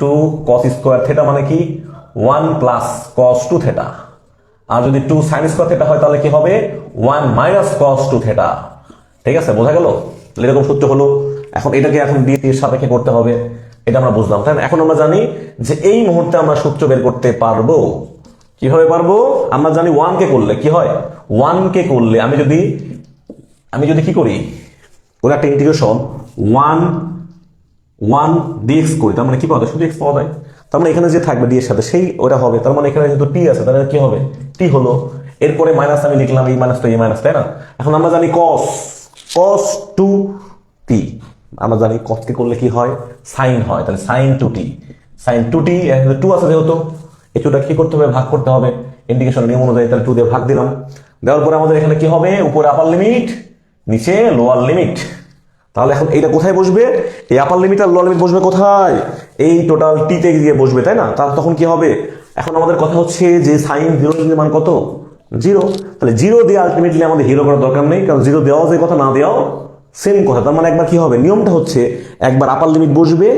2 cos স্কোয়ার থিটা মানে কি 1 + cos 2 থিটা, আর যদি 2 sin স্কোয়ার থিটা হয় তাহলে কি হবে 1 - cos 2 থিটা। ঠিক আছে, বোঝা গেল? এরকম সূত্র হলো। এখন এটাকে এখন দিয়ে এর সাপেক্ষে করতে হবে, এটা আমরা বুঝলাম, তাই না? এখন আমরা জানি যে এই মুহূর্তে আমরা সূত্র বের করতে পারবো। কিভাবে পারবো? আমরা জানি 1 কে করলে কি হয়, 1 কে করলে আমি যদি কি করি, ওরা একটা ইন্টিগ্রেশন 1 dx করি, তার মানে কি পাওয়া যায়, শুধু x পাওয়া যায়। তার মানে এখানে যে থাকবে d এর সাথে সেই ওটা হবে, তার মানে এখানে যেহেতু t আছে তাহলে কি হবে, t হলো। এরপরে মাইনাস আমি লিখলাম, এই মাইনাস তো এই মাইনাস, তাই না? এখন আমরা জানি cos 2t, আমরা জানি cos কে করলে কি হয়, সাইন হয়, তাহলে sin 2t, sin 2t 2 আছে যেহেতু, এই 2টা কি করতে হবে, ভাগ করতে হবে ইন্টিগ্রেশনের নিয়ম অনুযায়ী, তাহলে 2 দিয়ে ভাগ দিলাম। দেওয়ার পরে আমাদের এখানে কি হবে, উপরে আপার লিমিট, নিচে লোয়ার লিমিট। তাহলে এখন এইটা কোথায় বসবে, এই আপার লিমিট আর লোয়ার লিমিট বসবে কোথায়, এই টোটাল টিতে গিয়ে বসবে, তাই না? তার তখন কি হবে, এখন আমাদের কথা হচ্ছে যে সাইন 0 এর মান কত, 0। তাহলে 0 দিয়ে আলটিমেটলি আমাদের হিরো করার দরকার নেই, কারণ 0 দেওয়া যে কথা, না দেওয়াও সেম কথা। তার মানে একবার কি হবে, নিয়মটা হচ্ছে একবার আপার লিমিট বসবে,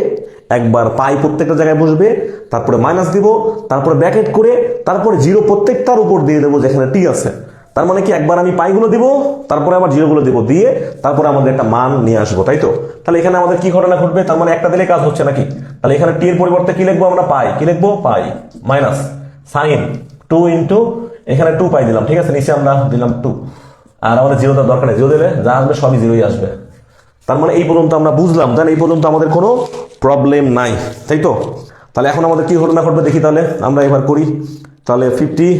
একবার পাই প্রত্যেকটা জায়গায় বসবে, তারপরে মাইনাস দিব, তারপরে ব্র্যাকেট করে, তারপরে 0 প্রত্যেকটার উপর দিয়ে দেবো যেখানে টি আছে। তার মানে কি একবার আমি পাইগুলো দিব, তারপরে আবার 0 গুলো দিব, দিয়ে তারপরে আমাদের একটা মান নিয়ে আসবো, তাই তো? তাহলে এখানে আমাদের কি ঘটনা ঘটবে, তার মানে একটা দিলে কাজ হচ্ছে নাকি? তাহলে এখানে টি এর পরিবর্তে কি লিখবো আমরা, পাই, কি লিখবো, পাই মাইনাস সাইন 2 ইন্টু এখানে 2 পাই দিলাম, ঠিক আছে, নিচে আমরা দিলাম 2, আর আমাদের 0 দেওয়ার দরকার নেই, 0 দিলে যা আসবে সবই 0ই আসবে। তার মানে এই পর্যন্ত আমরা বুঝলাম, তাই না? এই পর্যন্ত আমাদের কোনো প্রবলেম নাই, তাই তো? তাহলে এখন আমাদের কি ঘটনা ঘটবে দেখি, তাহলে আমরা এবার করি। তাহলে 50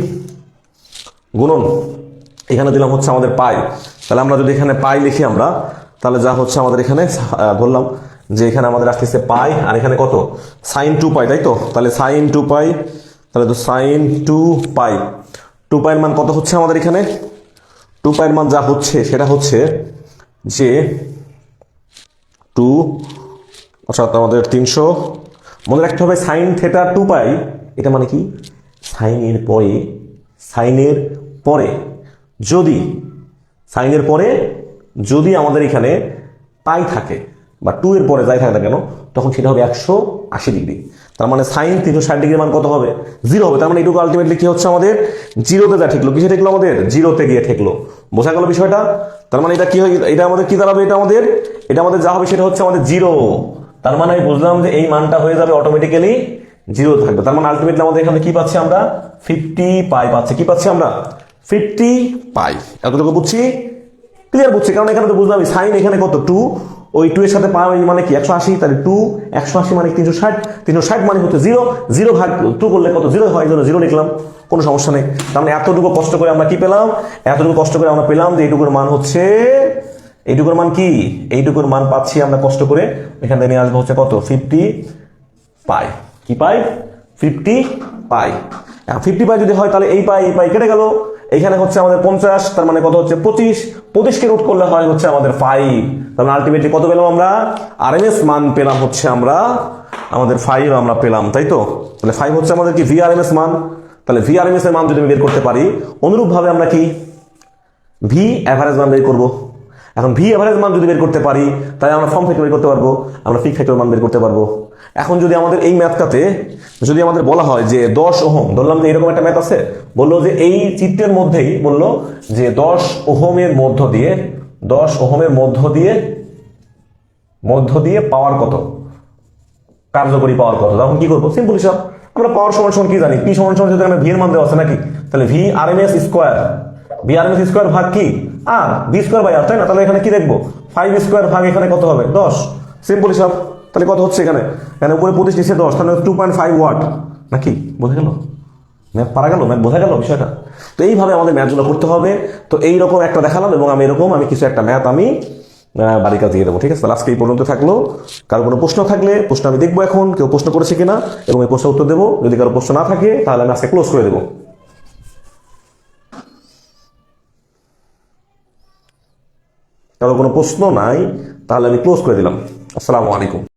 গুণন এখানে দিলাম হচ্ছে আমাদের পাই, তাহলে আমরা যদি এখানে পাই লিখি আমরা, তাহলে যা হচ্ছে আমাদের এখানে ধরলাম যে এখানে আমাদের আসতেছে পাই, আর এখানে কত, সাইন 2 পাই, তাই তো? তাহলে সাইন 2 পাই, তাহলে তো সাইন 2 পাই, 2 পাইয়ের মান কত হচ্ছে আমাদের এখানে, 2 পাইয়ের মান যা হচ্ছে সেটা হচ্ছে যে 2, অর্থাৎ আমাদের 300। মনে রাখতে হবে সাইন থেটা 2 পাই, এটা মানে কি, সাইনের পরে যদি আমাদের এখানে পাই থাকে বা 2 এর পরে যাই থাকে না কেন, তখন সেটা হবে 180 ডিগ্রি। তার মানে সাইন 360 ডিগ্রির মান কত হবে, 0 হবে। তার মানে এটুকু আলটিমেটলি কি হচ্ছে আমাদের, 0তে যা ঠেকলো, কিসে ঠেকলো আমাদের, 0তে গিয়ে ঠেকলো। বোঝা গেল বিষয়টা? তার মানে এটা কি হয়, এটা আমাদের কি দাঁড়াবে, এটা আমাদের যা হবে সেটা হচ্ছে আমাদের 0। তার মানে আমি বুঝলাম যে এই মানটা হয়ে যাবে অটোমেটিক্যালি 0 থাকবে। তার মানে আলটিমেটলি আমাদের এখানে কি পাচ্ছি আমরা, 50 পাই পাচ্ছি, কি পাচ্ছি আমরা, 50 পাই। এতটুকু বুঝছি, ক্লিয়ার বুঝছি, কারণ এখানে তো বুঝলাম সাইন এখানে কত 2, ওই 2 এর সাথে পাই মানে কি 180, তাহলে 2 180 মানে 360 মানে হচ্ছে 0 ভাগ 2 করলে কত, 0 হয়, 0 লিখলাম, কোনো সমস্যা নেই। তার মানে এতটুকু কষ্ট করে আমরা কি পেলাম, আমরা পেলাম যে এইটুকুর মান হচ্ছে, এইটুকুর মান কি, এইটুকুর মান পাচ্ছি আমরা কষ্ট করে, এখান থেকে নিয়ে আসবো হচ্ছে কত, 50 পাই, কি পাই, 50 পাই। 50 পাই যদি হয় তাহলে এই পাই কেটে গেল, এখানে হচ্ছে আমাদের 50, তার মানে কত হচ্ছে 25 কে রুট করলে হয় হচ্ছে আমাদের 5। তার মানে আলটিমেটলি কত পেলাম আমরা, আরএমএস মান পেলাম হচ্ছে আমরা, আমাদের 5 আমরা পেলাম, তাই তো? তাহলে 5 হচ্ছে আমাদের কি ভিআরএমএস মান। তাহলে VRMS এর মান যদি আমি বের করতে পারি, অনুরূপভাবে আমরা কি ভি অ্যাভারেজ মান বের করবো। এখন ভি অ্যাভারেজ মান যদি বের করতে পারি, তাহলে আমরা ফর্ম ফ্যাক্টর বের করতে পারবো, আমরা পিক ফ্যাক্টর মান বের করতে পারবো। এখন যদি আমাদের এই ম্যাথটাতে যদি আমাদের বলা হয় যে 10 ওহম, ধরলাম যে এরকম একটা ম্যাথ আছে, বললো যে এই চিত্রের মধ্যেই বললো যে 10 ওহমের মধ্য দিয়ে পাওয়ার কত, কার্যকরী পাওয়ার কত, তখন কি করবো? সিম্পল হিসাব, আমরা পাওয়ার সমান সমান কি জানি, পি সমান সমান যদি আমরা ভি এর মান দেওয়া আছে নাকি, তাহলে VRMS স্কোয়ার ভাগ কি আর বি স্কোয়ার বাই আর, তাই না? তাহলে এখানে কি দেখবো, 5 স্কোয়ার ভাগ এখানে কত হবে 10, সিম্পল হিসাব। তাহলে কত হচ্ছে এখানে, উপরে 25 নিচে 10, তাহলে 2.5 ওয়াট নাকি, বোঝা গেল? ম্যাথ পারা গেল, ম্যাথ বোঝা গেল বিষয়টা। তো এইভাবে আমাদের ম্যাথগুলো করতে হবে। তো এইরকম একটা দেখালাম এবং আমি কিছু একটা ম্যাথ আমি বাড়ির কাছে দিয়ে দেবো, ঠিক আছে? তাহলে আজকে এই পর্যন্ত থাকলো। কারো কোনো প্রশ্ন থাকলে প্রশ্ন আমি দেখবো এখন কেউ প্রশ্ন করেছে কিনা, এবং এই প্রশ্নের উত্তর দেবো। যদি কারো প্রশ্ন না থাকে তাহলে আমি আজকে ক্লোজ করে দেবো। কারো কোনো প্রশ্ন নাই তাহলে আমি ক্লোজ করে দিলাম। আসসালামু আলাইকুম।